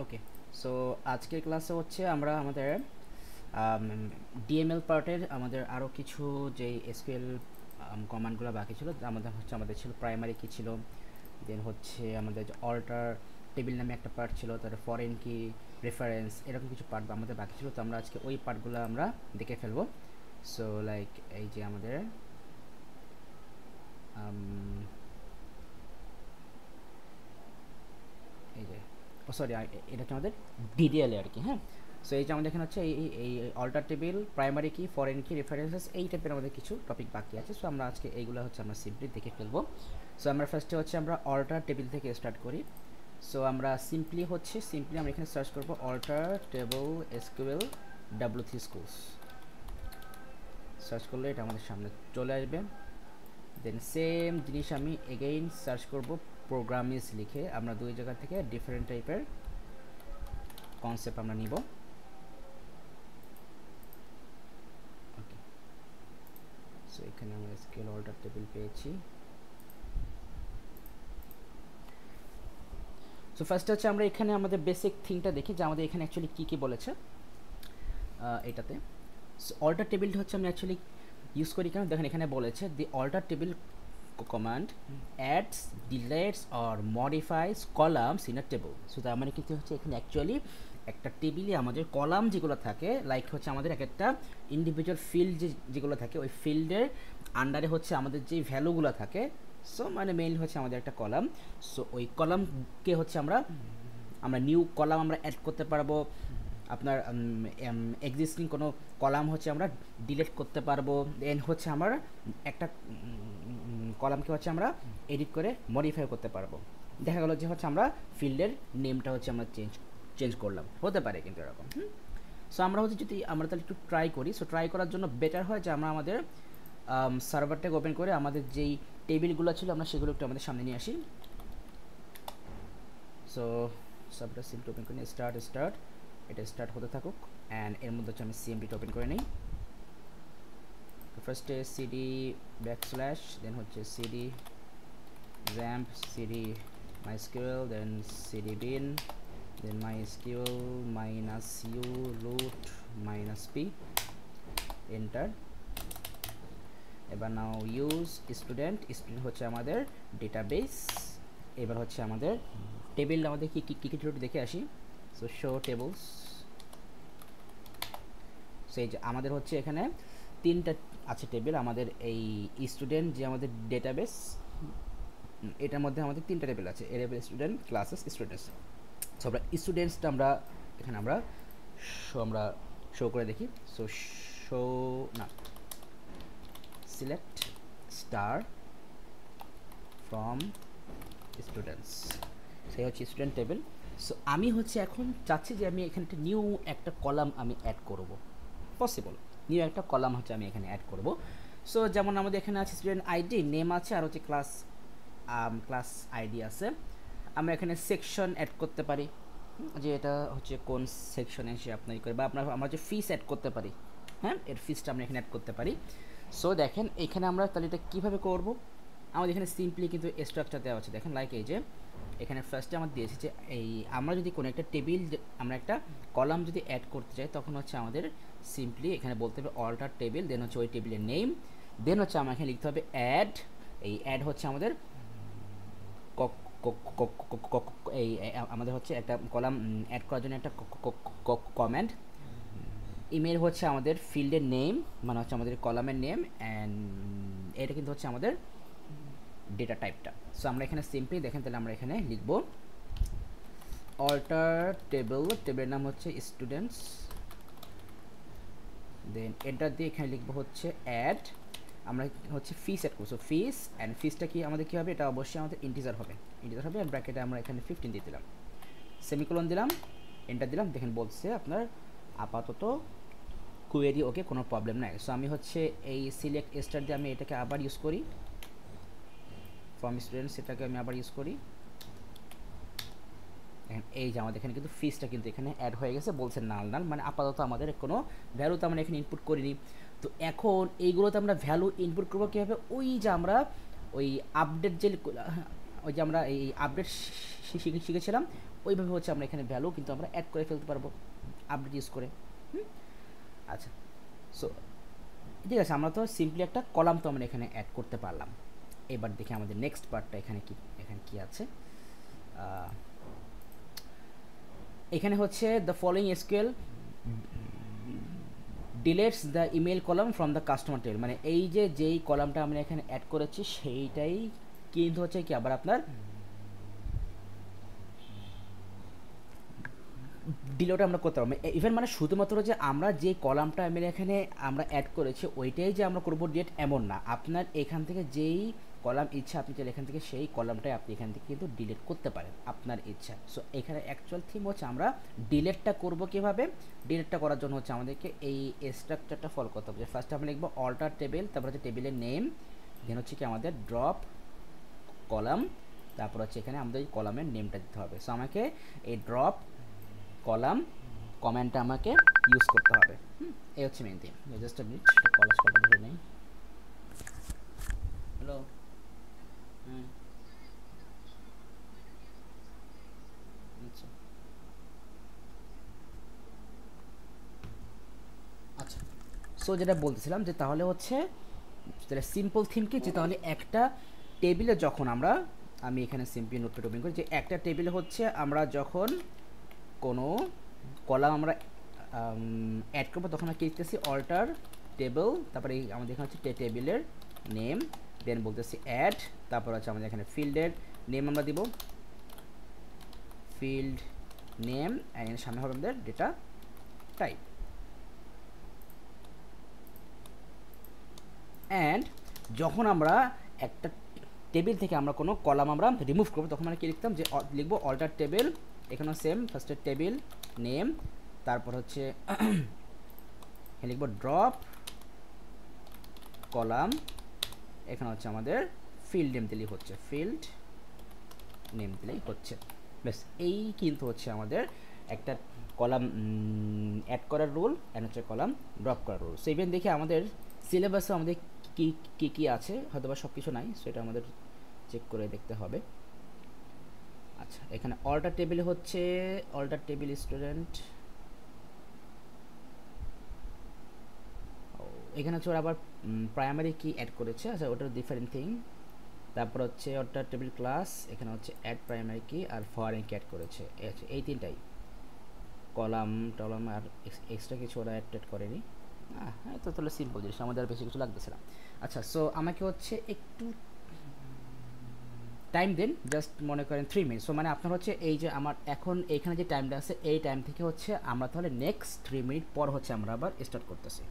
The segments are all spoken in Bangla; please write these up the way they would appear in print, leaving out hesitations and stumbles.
ওকে, সো আজকের ক্লাসে হচ্ছে আমরা আমাদের ডিএমএল পার্টের আমাদের আরও কিছু যে এসকিউএল কমান্ডগুলো বাকি ছিল। আমাদের ছিল প্রাইমারি কি ছিল, দেন হচ্ছে আমাদের যে অল্টার টেবিল নামে একটা পার্ট ছিল, তারপরে ফরেন কি, রেফারেন্স, এরকম কিছু পার্ট আমাদের বাকি ছিল। তো আমরা আজকে ওই পার্টগুলো আমরা দেখে ফেলবো। সো লাইক এই যে আমাদের এই যে সরি, এটা হচ্ছে আমাদের ডিডিএল আর কি। হ্যাঁ, সো এই যে আমাদের এখানে হচ্ছে এই অল্টার টেবিল, প্রাইমারি কি, ফরেন কি, রেফারেন্সেস, এই টাইপের আমাদের কিছু টপিক বাকি আছে। সো আমরা আজকে এইগুলো হচ্ছে আমরা সিম্পলি দেখে ফেলবো। সো আমরা ফার্স্টে হচ্ছে আমরা অল্টার টেবিল থেকে স্টার্ট করি। সো আমরা সিম্পলি আমরা এখানে সার্চ করবো alter table SQL W3 schools. Search করলে এটা আমাদের সামনে চলে আসবে। দেন সেম জিনিস আমি এগেইন সার্চ করব প্রোগ্রামিজ লিখে। আমরা দুই জায়গা থেকে ডিফারেন্ট টাইপের কনসেপ্ট আমরা নিব। ওকে, সো এখানে আমরা স্কেল অল্টার টেবিল পেয়েছি। সো ফার্স্টে হচ্ছে আমরা এখানে আমাদের বেসিক থিংটা দেখি যে আমাদের এখানে অ্যাকচুয়ালি কী কী বলেছে এটাতে। সো অল্টার টেবিলটা হচ্ছে আমি অ্যাকচুয়ালি ইউজ করি কেন দেখেন, এখানে বলেছে the alter table command adds, deletes or modifies columns in a table. So তার মানে কিন্তু হচ্ছে এখানে অ্যাকচুয়ালি একটা টেবিলে আমাদের কলাম যেগুলো থাকে, লাইক হচ্ছে আমাদের এক একটা ইন্ডিভিজুয়াল ফিল্ড যেগুলো থাকে, ওই ফিল্ডের আন্ডারে হচ্ছে আমাদের যে ভ্যালুগুলো থাকে। সো মানে মেইনলি হচ্ছে আমাদের একটা কলাম। সো ওই কলামকে হচ্ছে আমরা নিউ কলাম আমরা অ্যাড করতে পারবো। আপনার এক্সিস্টিং কোনো কলাম হচ্ছে আমরা ডিলিট করতে পারবো। দেন হচ্ছে আমরা একটা কলামকে হচ্ছে আমরা এডিট করে মডিফাই করতে পারবো। দেখা গেলো যে হচ্ছে আমরা ফিল্ডের নেমটা হচ্ছে আমরা চেঞ্জ করলাম, হতে পারে কিন্তু এরকম। সো আমরা হচ্ছে যদি আমরা তাহলে একটু ট্রাই করি। সো ট্রাই করার জন্য বেটার হয় যে আমরা আমাদের সার্ভারটাকে ওপেন করে আমাদের যেই টেবিলগুলো ছিল আমরা সেগুলো একটু আমাদের সামনে নিয়ে আসি। সো সার্ভারটা সিম্পলি ওপেন করে নিই, স্টার্ট এটা স্টার্ট হতে থাকুক। অ্যান্ড এর মধ্যে হচ্ছে আমি সিএমডিটা ওপেন করে নিই। ফার্স্টে সিডি ব্যাকস্ল্যাশ, দেন হচ্ছে সিডি র্যাম্প, সিডি MySQL, দেন সিডি bin, দেন MySQL -u root -p, enter. এবার নাও ইউজ স্টুডেন্ট হচ্ছে আমাদের ডেটাবেস। এবার হচ্ছে আমাদের টেবিল আমাদের কি কি কি দেখে আসি। So show tables. সেই যে আমাদের হচ্ছে এখানে তিনটা আছে টেবিল। আমাদের এই স্টুডেন্ট যে আমাদের ডেটাবেস, এটার মধ্যে আমাদের তিনটা টেবিল আছে, এলেভেল, স্টুডেন্ট, ক্লাসেস, স্টুডেন্টস। সো আমরা স্টুডেন্টসটা এখানে আমরা শো করে দেখি। সো শো না, সিলেক্ট স্টার ফ্রম স্টুডেন্টস, সেই হচ্ছে স্টুডেন্ট টেবিল। সো আমি হচ্ছে এখন চাচ্ছি যে আমি এখানে নিউ একটা কলাম আমি অ্যাড করব, পসিবল নিউ একটা কলাম হচ্ছে আমি এখানে অ্যাড করব। সো যেমন আমাদের এখানে আছে স্টুডেন্ট আইডি, নেম আছে, আর হচ্ছে ক্লাস আইডি আছে। আমরা এখানে সেকশন অ্যাড করতে পারি, যে এটা হচ্ছে কোন সেকশনে সে আপনার করে, বা আমরা যে ফিস অ্যাড করতে পারি। হ্যাঁ, এর ফিসটা আমরা এখানে অ্যাড করতে পারি। সো দেখেন এখানে আমরা তাহলে এটা কীভাবে করব। আমাদের এখানে সিম্পলি কিন্তু স্ট্রাকচার দেওয়া আছে। দেখেন লাইক এই যে এখানে ফার্স্টে আমরা দিয়েছি যে এই আমরা যদি কোনো একটা টেবিল, আমরা একটা কলাম যদি অ্যাড করতে চাই, তখন হচ্ছে আমাদের সিম্পলি এখানে বলতে হবে অল্টার টেবিল, দেন হচ্ছে ওই টেবিলের নেম, দেন হচ্ছে আমরা এখানে লিখতে হবে অ্যাড। এই অ্যাড হচ্ছে আমাদের এই আমাদের হচ্ছে একটা কলাম অ্যাড করার জন্য একটা কমেন্ট। ইমেল হচ্ছে আমাদের ফিল্ডের নেম, মানে হচ্ছে আমাদের কলামের নেম, অ্যান্ড এটা কিন্তু হচ্ছে আমাদের ডেটা টাইপটা। সো আমরা এখানে সিম্পলি দেখেন তাহলে আমরা এখানে লিখব অল্টার টেবিল, টেবিলের নাম হচ্ছে স্টুডেন্টস, দেন এন্টার দিয়ে এখানে লিখবো হচ্ছে অ্যাড। আমরা হচ্ছে ফিস অ্যাড করবো। ফিস অ্যান্ড ফিসটা কি আমাদের কী হবে, এটা অবশ্যই আমাদের ইন্টিজার হবে। আর ব্র্যাকেটে আমরা এখানে 15 দিয়ে দিলাম, সেমিকোলন দিলাম, এন্টার দিলাম। দেখেন বলছে আপনার আপাতত কোয়েরি ওকে, কোনো প্রবলেম নাই। সো আমি হচ্ছে এই সিলেক্ট স্টার দিয়ে আমি এটাকে আবার ইউজ করি, ফ্রম স্টুডেন্টস এটাকে আমি আবার ইউজ করি। এই যে আমাদের এখানে কিন্তু ফিসটা কিন্তু এখানে অ্যাড হয়ে গেছে, বলছে নাল, মানে আপাতত আমাদের কোনো ভ্যালু তো আমরা এখানে ইনপুট করিনি। তো এখন এইগুলোতে আমরা ভ্যালু ইনপুট করবো কীভাবে, ওই যে আমরা ওই আপডেট যে ওই যে আমরা এই আপডেট শিখেছিলাম, ওইভাবে হচ্ছে আমরা এখানে ভ্যালু কিন্তু আমরা অ্যাড করে ফেলতে পারবো আপডেট ইউজ করে। আচ্ছা, সো ঠিক আছে, আমরা তো সিম্পলি একটা কলাম তো আমরা এখানে অ্যাড করতে পারলাম। এবার দেখি আমাদের নেক্সট পার্টটা এখানে কি আছে। এখানে হচ্ছে the following SQL deletes the email column from the customer table, মানে এই যে যেই কলামটা আমরা এখানে অ্যাড করেছি সেইটাই কিন্তু হচ্ছে কি আবার আপনার ডিলেট আমরা করতে পারবো। ইভেন মানে শুধুমাত্র যে আমরা যে কলামটা এখানে আমরা অ্যাড করেছি ওইটাই যে আমরা করবো ডিলেট এমন না, আপনার এখান থেকে যেই কলাম ইচ্ছা আপনি চাইলে এখান থেকে সেই কলামটাই আপনি এখান থেকে কিন্তু ডিলিট করতে পারেন আপনার ইচ্ছা। সো এখানে অ্যাকচুয়াল থিম হচ্ছে আমরা ডিলিটটা করবো কীভাবে। ডিলিটটা করার জন্য হচ্ছে আমাদেরকে এই স্ট্রাকচারটা ফলো করতে হবে। ফার্স্ট আমরা লিখবো অল্টার টেবিল, তারপর হচ্ছে টেবিলের নেম, দেন হচ্ছে কি আমাদের ড্রপ কলাম, তারপর হচ্ছে এখানে আমাদের এই কলামের নেমটা দিতে হবে। সো আমাকে এই ড্রপ কলাম কমেন্টটা আমাকে ইউজ করতে হবে। এই হচ্ছে main theme. Just a minute, college কলটা ধরে নেই। হ্যালো, আচ্ছা আচ্ছা, সো যেটা বলতেছিলাম যে তাহলে হচ্ছে যেটা সিম্পল থিম কি, যে তাহলে একটা টেবিলে যখন আমি এখানে সিম্পলি নোটপ্যাড ওপেন করি, যে একটা টেবিলে হচ্ছে আমরা যখন কোনো কলাম আমরা অ্যাড করবো তখন আমরা কি লিখতেছি অল্টার টেবিল, তারপরে আমাদের এখানে হচ্ছে টেবিলের নেম, দেন বলতেছি অ্যাড, তারপর হচ্ছে আমাদের এখানে ফিল্ডের নেম আমরা দিব ফিল্ড নেম, অ্যান্ড সামনে হবে আমাদের ডেটা টাইপ। অ্যান্ড যখন আমরা একটা টেবিল থেকে আমরা কোনো কলাম আমরা রিমুভ করবো তখন আমরা কি লিখতাম, যে লিখবো অল্টার টেবিল, এখানেও সেম ফার্স্টের টেবিল নেম, তারপর হচ্ছে লিখবো ড্রপ কলাম, এখানে হচ্ছে আমাদের ফিল্ড নেম দিলেই হচ্ছে ফিল্ড নেম দিলেই হচ্ছে। ব্যাস, এই কিন্তু হচ্ছে আমাদের একটা কলাম অ্যাড করার রুল, অ্যান্ড হচ্ছে কলাম ড্রপ করার রুল। সো ইভেন দেখি আমাদের সিলেবাসে আমাদের কী আছে, হয়তো বা সব কিছু নাই, সেটা আমাদের চেক করে দেখতে হবে। আচ্ছা, এখানে অল্টার টেবিলে হচ্ছে অল্টার টেবিল স্টুডেন্ট, এখানে হচ্ছে ওরা আবার প্রাইমারি কি অ্যাড করেছে, আচ্ছা ওটার ডিফারেন্ট থিং। তারপর হচ্ছে অল্টার টেবিল ক্লাস, এখানে হচ্ছে অ্যাড প্রাইমারি কি আর ফরেন কি অ্যাড করেছে, এই তিনটাই। কলাম টলাম আর এক্সট্রা কিছু ওরা অ্যাড করেনি। হ্যাঁ, তো তাহলে সিম্পল জিনিস, আমাদের আর বেশি কিছু লাগতেছে না। আচ্ছা, সো আমাকে হচ্ছে একটু টাইম দেন, জাস্ট মনে করেন 3 মিনিট। সো মানে আপনার হচ্ছে এই যে আমার এখন এইখানে যে টাইমটা আছে এই টাইম থেকে হচ্ছে আমরা তাহলে নেক্সট 3 মিনিট পর হচ্ছে আমরা আবার স্টার্ট করতেছি।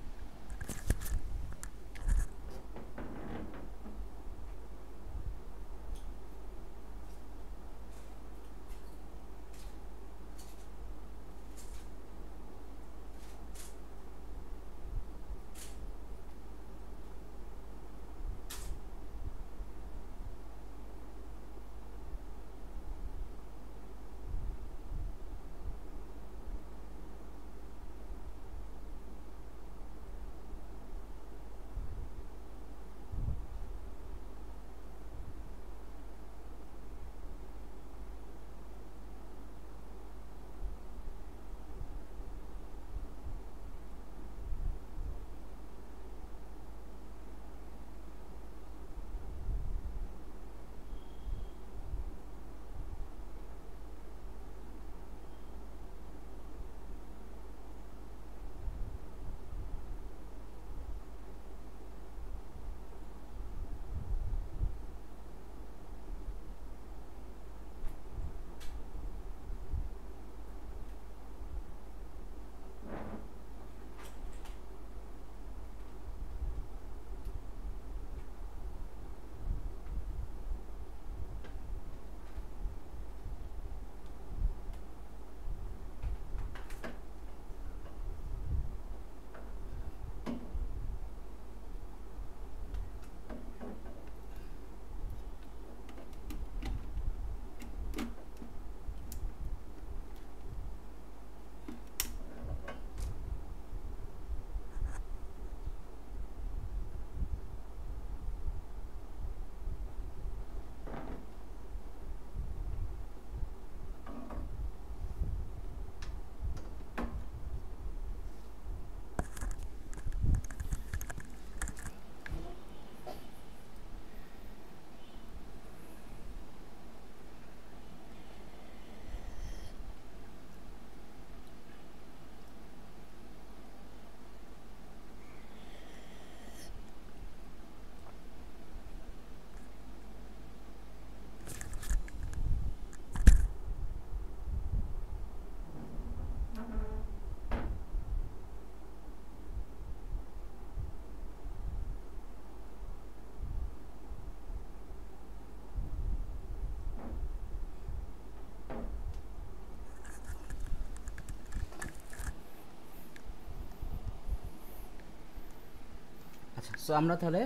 সো আমরা তাহলে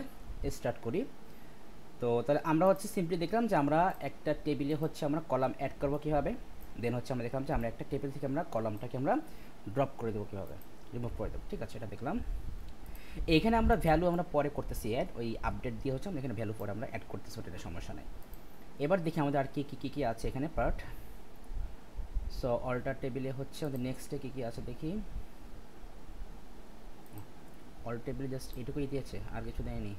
স্টার্ট করি। তো তাহলে আমরা হচ্ছে সিম্পলি দেখলাম যে আমরা একটা টেবিলে হচ্ছে আমরা কলাম অ্যাড করবো কীভাবে, দেন হচ্ছে আমরা দেখলাম যে আমরা একটা টেবিল থেকে আমরা কলামটাকে আমরা ড্রপ করে দেবো কীভাবে, রিমুভ করে দেবো। ঠিক আছে, এটা দেখলাম। এইখানে আমরা ভ্যালু আমরা পরে করতেছি অ্যাড, ওই আপডেট দিয়ে হচ্ছে আমরা এখানে ভ্যালু পরে আমরা অ্যাড করতেছি, ওটা সমস্যা নেই। এবার দেখি আমাদের আর কী আছে এখানে পার্ট। সো অল্টার টেবিলে হচ্ছে আমাদের নেক্সটে কী আছে দেখি। অল টেবিলে জাস্ট এটুকুই দিয়েছে, আর কিছু দেয়নি।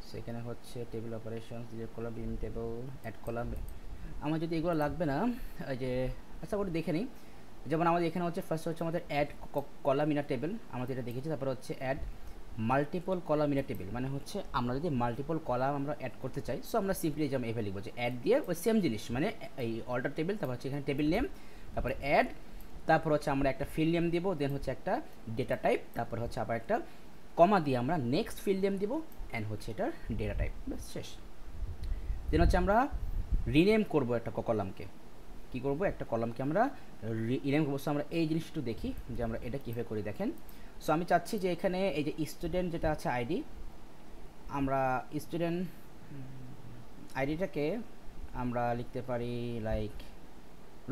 সো এখানে হচ্ছে টেবিল অপারেশন, ডিলিট কলাম, বিম টেবল, অ্যাড কলাম। আমার যদি এগুলো লাগবে না, ওই যে আচ্ছা ওটা দেখে নিই। যেমন আমাদের এখানে হচ্ছে ফার্স্ট হচ্ছে আমাদের add column in a table, আমরা যেটা দেখেছি। তারপরে হচ্ছে add multiple column in a table, মানে হচ্ছে আমরা যদি মাল্টিপল কলাম আমরা অ্যাড করতে চাই, সো আমরা সিম্পলি যেমন এভাবে লিখবো যে অ্যাড দিয়ে ওই সেম জিনিস, মানে এই অল্টার টেবিল, তারপর হচ্ছে এখানে টেবিল নেম, তারপরে অ্যাড, তারপর হচ্ছে আমরা একটা ফিল্ড নেম দিব, দেন হচ্ছে একটা ডেটা টাইপ, তারপর হচ্ছে আবার একটা কমা দিয়ে আমরা নেক্সট ফিল্ড নেম দিব, অ্যান্ড হচ্ছে এটার ডেটা টাইপ, ব্যাস শেষ। দেন হচ্ছে আমরা রিনেম করবো একটা কলামকে, কী করবো, একটা কলামকে আমরা রিনেম করবো। সো আমরা এই জিনিসটা একটু দেখি যে আমরা এটা কীভাবে করি, দেখেন। সো আমি চাচ্ছি যে এখানে এই যে স্টুডেন্ট যেটা আছে আইডি, আমরা স্টুডেন্ট আইডিটাকে আমরা লিখতে পারি লাইক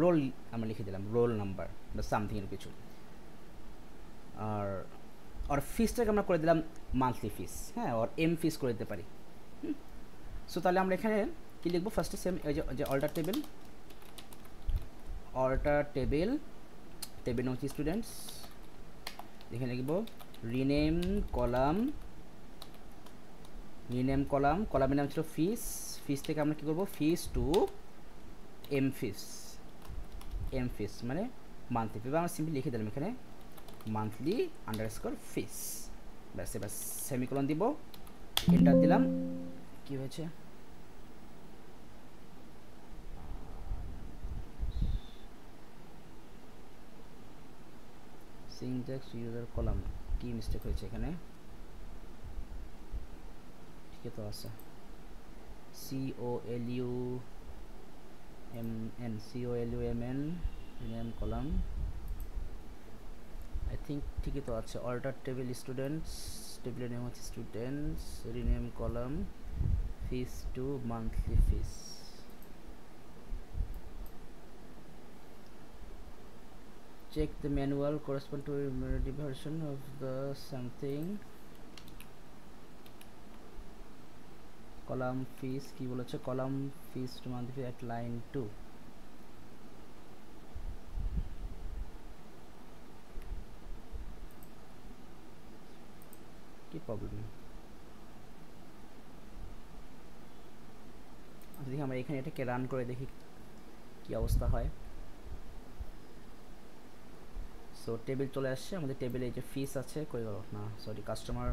রোল, আমরা লিখে দিলাম রোল নাম্বার বা সামথিং এর কিছু, আর ফিসটাকে আমরা করে দিলাম মান্থলি ফিস, হ্যাঁ, আর এম ফিস করে দিতে পারি। সো তাহলে আমরা এখানে কী লিখবো, ফার্স্টে সেম এই যে অল্টার টেবিল, টেবিল হচ্ছে স্টুডেন্টস, এখানে লিখবো রিনেম কলামের নাম ছিল ফিস থেকে আমরা কী করবো, ফিস টু এম ফিস মানে মান্থলি ফি, আমরা সিম্পলি লিখে দিলাম এখানে মান্থলি আন্ডারস্কোর ফিস, ব্যাস। এবার সেমিকোলন দিব, এন্টার দিলাম। কি হয়েছে, সিনট্যাক্স ইউজার কলাম, কি মিস্টেক হয়েছে এখানে, ঠিকই তো আছে, COLUMN rename column, I think ঠিকই তো আছে। অল্টার টেবিল স্টুডেন্টস, টেবিলের নেম হচ্ছে students, rename column fees to monthly fees. Check the manual correspond to the version of the something column fees কি বলেছে, column fees to monthly at line 2। কি প্রবলেম, দেখি আমরা এখানে এটাকে রান করে দেখি কি অবস্থা হয়। সো টেবিল চলে আসছে আমাদের, টেবিলে এই যে ফিস আছে, কই গেল না, সরি কাস্টমার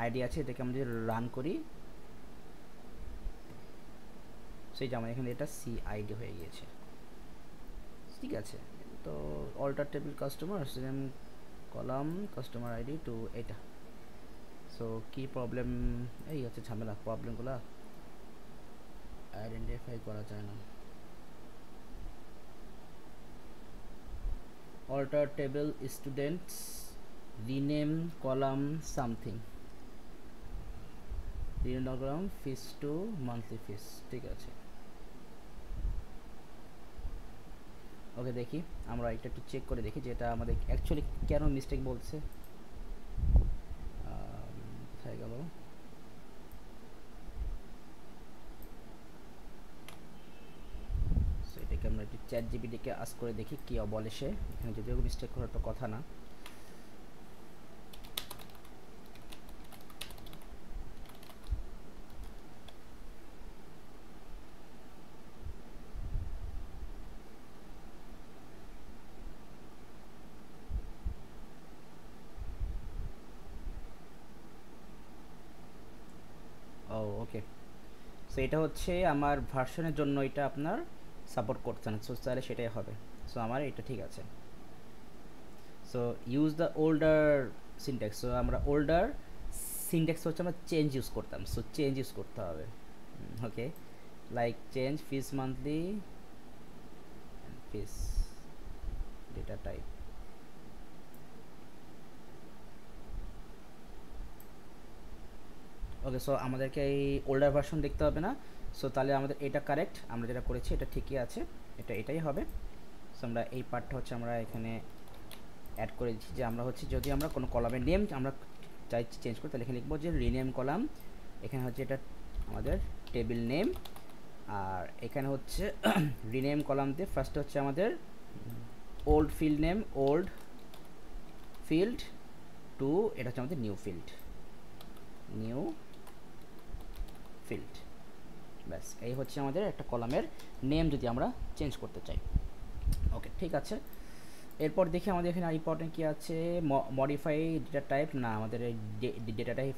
আইডি আছে, এটাকে আমরা যদি রান করি, সেই যে আমার এখানে এটা CID হয়ে গিয়েছে, ঠিক আছে। তো alter table customer same column customer ID to এটা। সো কি প্রবলেম, এই হচ্ছে ঝামেলা, প্রবলেমগুলো আইডেন্টিফাই করা যায় না। Alter table students rename column something, rename column fees to monthly fees, ঠিক আছে। ওকে, দেখি আমরা এটা একটু চেক করে দেখি যে এটা আমাদের অ্যাকচুয়ালি কেন মিস্টেক বলছে, কোথায় গেল, সো এটাকে আমরা একটু ChatGPT-কে আস্ক করে দেখি কি বলে সে, এখানে যদিও মিস্টেক করার তো কথা না। ও ওকে, সো এটা হচ্ছে আমার ভার্সনের জন্য এটা আপনার সাপোর্ট করছে না, সো তাহলে সেটাই হবে। সো আমার এটা ঠিক আছে। So use the older syntax, so আমরা ওল্ডার সিনট্যাক্স হচ্ছে আমরা চেঞ্জ ইউজ করতাম, সো চেঞ্জ ইউজ করতে হবে। ওকে, লাইক চেঞ্জ ফিস মান্থলি ফিস ডেটা টাইপ, ওকে, সো আমাদেরকে এই ওল্ডার ভার্সন দেখতে হবে না। সো তাহলে আমাদের এটা কারেক্ট, আমরা যেটা করেছি এটা ঠিকই আছে, এটাই হবে। সো আমরা এই পার্টটা হচ্ছে আমরা এখানে অ্যাড করে দিচ্ছি যে আমরা হচ্ছে যদি আমরা কোনো কলামের নেম আমরা চাই চেঞ্জ করি, তাহলে এখানে লিখবো যে রিনেম কলাম। এখানে হচ্ছে এটা আমাদের টেবিল নেম, আর এখানে হচ্ছে রিনেম কলামতে ফার্স্টে হচ্ছে আমাদের old field name, old field to, এটা হচ্ছে আমাদের নিউ ফিল্ড, নিউ ফিল্ড। ব্যাস, এই হচ্ছে আমাদের একটা কলামের নেম যদি আমরা চেঞ্জ করতে চাই। ওকে, ঠিক আছে। এরপর দেখি আমাদের এখানে ইম্পর্টেন্ট কী আছে, মডিফাই ডেটা টাইপ, না আমাদের এই ডেটা টাইপ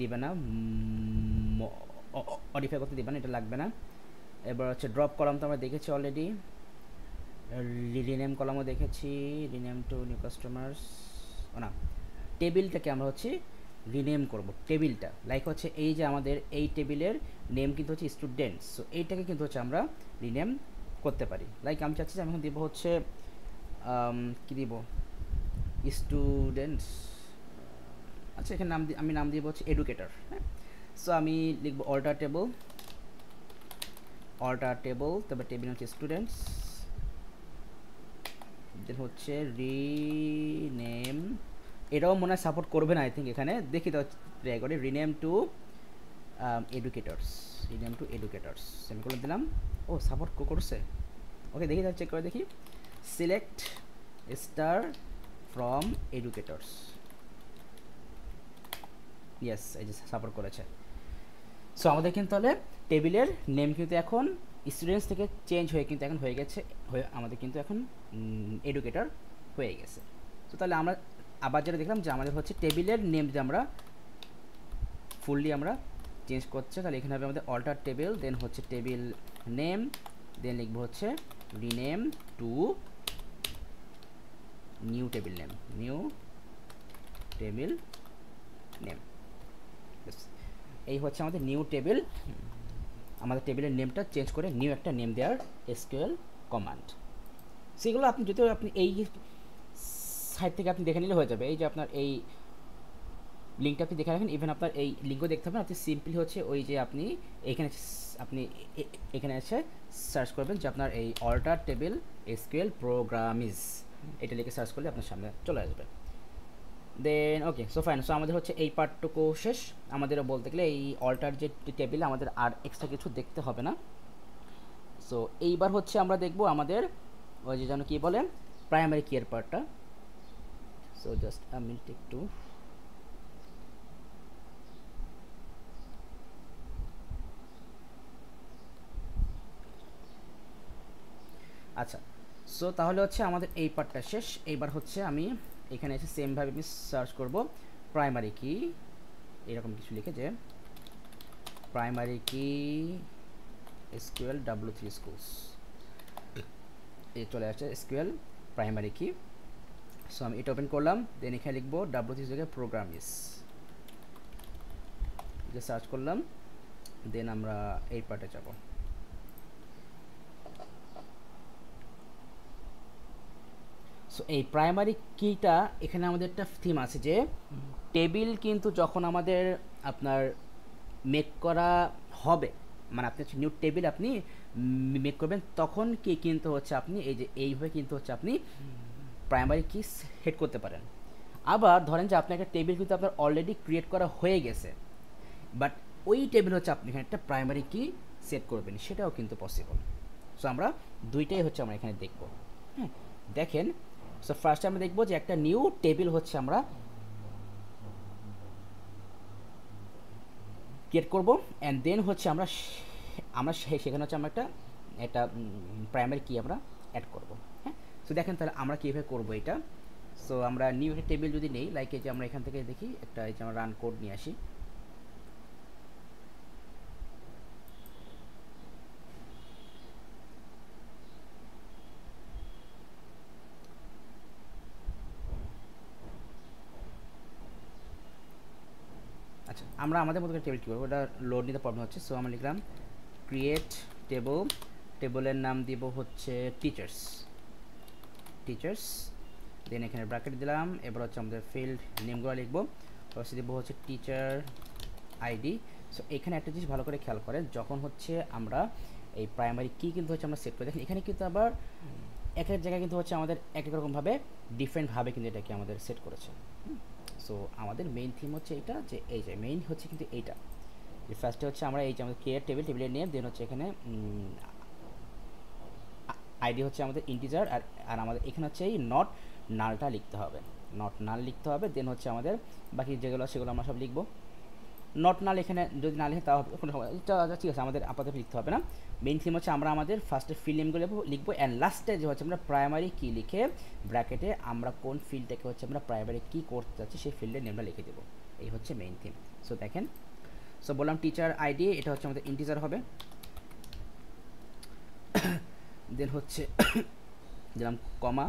দিবে না, মডিফাই করতে দিবে না, এটা লাগবে না। এবার হচ্ছে ড্রপ কলাম তো আমরা দেখেছি অলরেডি, রিনেম কলামও দেখেছি, রিনেম টু নিউ কাস্টমার্স, না টেবিলটাকে আমরা হচ্ছে রিনেম করব, টেবিলটা লাইক হচ্ছে এই যে আমাদের এই টেবিলের নেম কিন্তু হচ্ছে স্টুডেন্টস, সো এইটাকে কিন্তু হচ্ছে আমরা রিনেম করতে পারি। লাইক আমি চাচ্ছি যে আমি এখন দিব হচ্ছে কী দিব, স্টুডেন্টস, আচ্ছা এখানে আমি নাম দিব হচ্ছে এডুকেটর। হ্যাঁ, সো আমি লিখব অল্টার টেবল, তবে টেবিল হচ্ছে স্টুডেন্টস, দেন হচ্ছে রিনেম, এটাও মনে হয় সাপোর্ট করবে না আই থিঙ্ক, এখানে দেখি তো ট্রাই করি, রিনেম টু এডুকেটরস, সেমিকোলন দিলাম, ও সাপোর্ট করছে, ওকে দেখি তাহলে চেক করে দেখি, select star from educators, yes এই যে সাপোর্ট করেছে। সো আমাদের কিন্তু তাহলে টেবিলের নেম কিন্তু এখন স্টুডেন্টস থেকে চেঞ্জ হয়ে কিন্তু এখন হয়ে গেছে, আমাদের কিন্তু এখন এডুকেটর হয়ে গেছে। তো তাহলে আমরা আবার যেটা দেখলাম যে আমাদের হচ্ছে টেবিলের নেম যে আমরা ফুললি আমরা চেঞ্জ করছে, তাহলে এখানে হবে আমাদের অল্টার টেবিল, দেন হচ্ছে টেবিল নেম, দেন লিখবো হচ্ছে rename two new table name. এই হচ্ছে আমাদের নিউ টেবিল, আমাদের টেবিলের নেমটা চেঞ্জ করে নিউ একটা নেম দেওয়ার এসকিউএল কমান্ড। সেগুলো আপনি যদিও আপনি এই সাইট থেকে আপনি দেখে নিলে হয়ে যাবে, এই যে আপনার এই লিঙ্কটা আপনি দেখে রাখেন, ইভেন আপনার এই লিঙ্কও দেখতে হবে, আপনি সিম্পলি হচ্ছে ওই যে আপনি এখানে এসে সার্চ করবেন যে আপনার এই অল্টার টেবিল এসকিউএল প্রোগ্রামিজ, এটা লিখে সার্চ করলে আপনার সামনে চলে আসবে। দেন ওকে, সো ফাইন, সো আমাদের হচ্ছে এই পার্টটুকু শেষ। আমাদেরও বলতে গেলে এই অল্টার যে টেবিল আমাদের আর এক্সট্রা কিছু দেখতে হবে না। সো এইবার হচ্ছে আমরা দেখব আমাদের ওই যে যেন কী বলে প্রাইমারি কিয়ের পার্টটা। So just I will take to, আচ্ছা সো তাহলে হচ্ছে আমাদের এই পার্টটা শেষ। এইবার হচ্ছে আমি এখানে এসে সেমভাবে আমি সার্চ করব প্রাইমারি কি, এরকম কিছু লিখে যে প্রাইমারি কি এসকিউএল W3 স্কুলস, এই চলে আসছে এসকিউএল প্রাইমারি কি। সো আমি এটা ওপেন করলাম, দেন এখানে লিখবো W3 জায়গায় প্রোগ্রামিজ, যে সার্চ করলাম, দেন আমরা এই পার্টে যাব। সো এই প্রাইমারি কিটা এখানে আমাদের একটা থিম আছে যে টেবিল কিন্তু যখন আমাদের আপনার মেক করা হবে, মানে আপনি নিউ টেবিল আপনি মেক করবেন, তখন কি কিন্তু হচ্ছে আপনি এই যে এইভাবে কিন্তু হচ্ছে আপনি প্রাইমারি কি সেট করতে পারেন। আবার ধরেন যে আপনার একটা টেবিল কিন্তু আপনার অলরেডি ক্রিয়েট করা হয়ে গেছে, বাট ওই টেবিল হচ্ছে আপনি এখানে একটা প্রাইমারি কি সেট করবেন, সেটাও কিন্তু পসিবল। সো আমরা দুইটাই হচ্ছে আমরা এখানে দেখব। হ্যাঁ, দেখেন, সো ফার্স্টে আমরা দেখব যে একটা নিউ টেবিল হচ্ছে আমরা ক্রিয়েট করব, অ্যান্ড দেন হচ্ছে আমরা সেখানে হচ্ছে আমরা একটা প্রাইমারি কি আমরা অ্যাড করব। হ্যাঁ, সো দেখেন তাহলে আমরা কীভাবে করবো এটা। সো আমরা নিউ একটা টেবিল যদি নেই, লাইক এই যে আমরা এখান থেকে দেখি একটা, এই যে আমরা রান কোড নিয়ে আসি, আচ্ছা আমরা আমাদের মতো টেবিল কী করবো, ওটা লোড নিতে প্রবলেম হচ্ছে। সো আমরা লিখলাম ক্রিয়েট টেবলের নাম দিব হচ্ছে টিচার্স, দেন এখানে ব্র্যাকেট দিলাম। এবার হচ্ছে আমাদের ফিল্ড নেমগুলো লিখবো, ফার্স্টে দিব হচ্ছে টিচার আইডি। সো এখানে একটা জিনিস ভালো করে খেয়াল করেন, যখন হচ্ছে আমরা এই প্রাইমারি কি কিন্তু হচ্ছে আমরা সেট করে দেখেন, এখানে কিন্তু আবার এক এক জায়গায় কিন্তু হচ্ছে আমাদের এক এক রকমভাবে ডিফারেন্টভাবে কিন্তু এটাকে আমাদের সেট করেছে। সো আমাদের মেইন থিম হচ্ছে এইটা, যে এই যে মেইন হচ্ছে কিন্তু এইটা, যে ফার্স্টে হচ্ছে আমরা এই যে আমাদের ক্রিয়েট টেবিল, টেবিলের নেম, দেন হচ্ছে এখানে আইডি হচ্ছে আমাদের ইন্টিজার, আর আমাদের এখানে হচ্ছে এই নট নালটা লিখতে হবে, নট নাল লিখতে হবে। দেন হচ্ছে আমাদের বাকি যেগুলো সেগুলো আমরা সব লিখবো। নট নাল এখানে যদি না লিখে তাও কোনো সময় ঠিক আছে, আমাদের আপাতত লিখতে হবে না। মেইন থিম হচ্ছে আমরা আমাদের ফার্স্টে ফিল্ড নেমগুলো লিখবো, অ্যান্ড লাস্টে যে হচ্ছে আমরা প্রাইমারি কি লিখে ব্র্যাকেটে আমরা কোন ফিল্ডটাকে হচ্ছে আমরা প্রাইমারি কি করতে চাচ্ছি সেই ফিল্ডের নেমটা লিখে দেবো। এই হচ্ছে মেইন থিম। সো দেখেন, সো বললাম টিচার আইডি, এটা হচ্ছে আমাদের ইন্টিজার হবে। দেন হচ্ছে দিলাম কমা।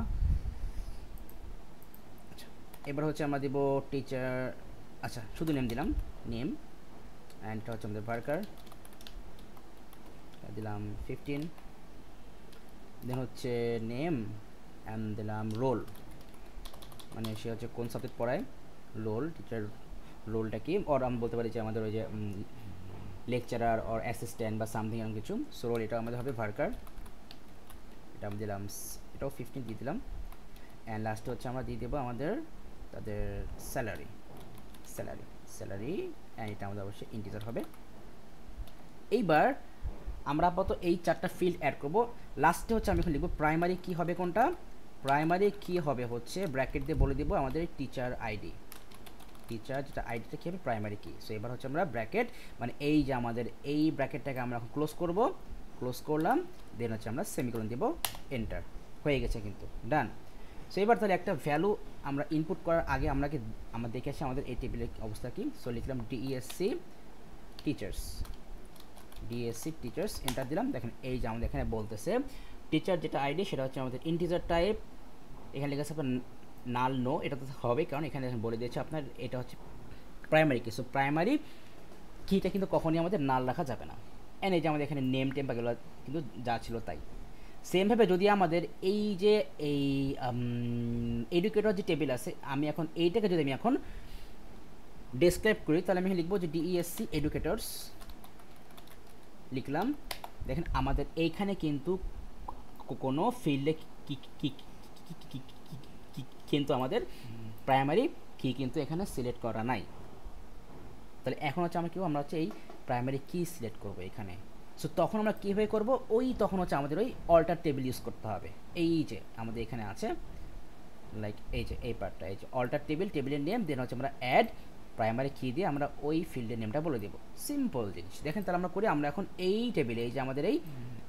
আচ্ছা, এবার হচ্ছে আমরা দিব টিচার, আচ্ছা শুধু নেম দিলাম, নেম, অ্যান্ড এটা হচ্ছে আমাদের ভার্কার, দিলাম 15। দেন হচ্ছে নেম অ্যান্ড দিলাম রোল, মানে সে হচ্ছে কোন সাবজেক্ট পড়ায়, রোল, টিচার রোলটা কি, ওর আমি বলতে পারি যে আমাদের ওই যে লেকচারার অর অ্যাসিস্ট্যান্ট বা সামথিং এরকম কিছু। সো রোল এটা আমাদের হবে ভার্কার, এটা আমি দিলাম, এটাও 15 দিয়ে দিলাম। অ্যান্ড লাস্টে হচ্ছে আমরা দিয়ে দেবো আমাদের তাদের স্যালারি, স্যালারি অ্যান্ড এটা আমাদের অবশ্যই ইন্টিজার হবে। এইবার আমরা আপাতত এই 4টা ফিল্ড অ্যাড করব। লাস্টে হচ্ছে আমি এখন লিখব প্রাইমারি কি হবে, কোনটা প্রাইমারি কি হবে হচ্ছে ব্র্যাকেট দিয়ে বলে দেবো আমাদের টিচার আইডি, টিচার যেটা আইডিটা কী হবে প্রাইমারি কি। সো এবার হচ্ছে আমরা ব্র্যাকেট মানে এই যে আমাদের এই ব্র্যাকেটটাকে আমরা এখন ক্লোজ করব, ক্লোজ করলাম, দেন হচ্ছে আমরা সেমিকোলন দেবো, এন্টার, হয়ে গেছে কিন্তু, ডান। সো এবার তাহলে একটা ভ্যালু আমরা ইনপুট করার আগে আমরা দেখে আসি আমাদের এই টেবিলের অবস্থা কি। সো লিখলাম DSC teachers, DSC teachers, enter দিলাম। দেখেন এই যে আমাদের এখানে বলতেছে টিচার যেটা আইডি সেটা হচ্ছে আমাদের ইন্টিজার টাইপ, এখানে লেখা আছে আপনার নাল নো, এটা তো হবে কারণ এখানে বলে দিয়েছে আপনার এটা হচ্ছে প্রাইমারি কি। সো প্রাইমারি কিটা কিন্তু কখনই আমাদের নাল রাখা যাবে না। অ্যান্ড এই যে আমাদের এখানে নেম টেম বাগুলো কিন্তু যা ছিল তাই। সেমভাবে যদি আমাদের এই যে এই এডুকেটর যে টেবিল আছে, আমি এখন এইটাকে যদি আমি এখন ডেসক্রাইব করি তাহলে আমি লিখবো যে ডিইএসসি এডুকেটরস, লিখলাম। দেখেন আমাদের এইখানে কিন্তু কোনো ফিল্ডে কিন্তু আমাদের প্রাইমারি কি কিন্তু এখানে সিলেক্ট করা নাই। তাহলে এখন হচ্ছে আমরা কি আমরা হচ্ছে এই প্রাইমারি কি সিলেক্ট করব এখানে। সো তখন আমরা কীভাবে করব, ওই তখন হচ্ছে আমাদের ওই অল্টার টেবিল ইউজ করতে হবে। এই যে আমাদের এখানে আছে লাইক এই যে এই পার্টটা, এই যে অল্টার টেবিল, টেবিলের নেম, দেন হচ্ছে আমরা অ্যাড প্রাইমারি কি দিয়ে আমরা ওই ফিল্ডের নেমটা বলে দেবো। সিম্পল জিনিস। দেখেন তাহলে আমরা করি, আমরা এখন এই টেবিলে এই যে আমাদের এই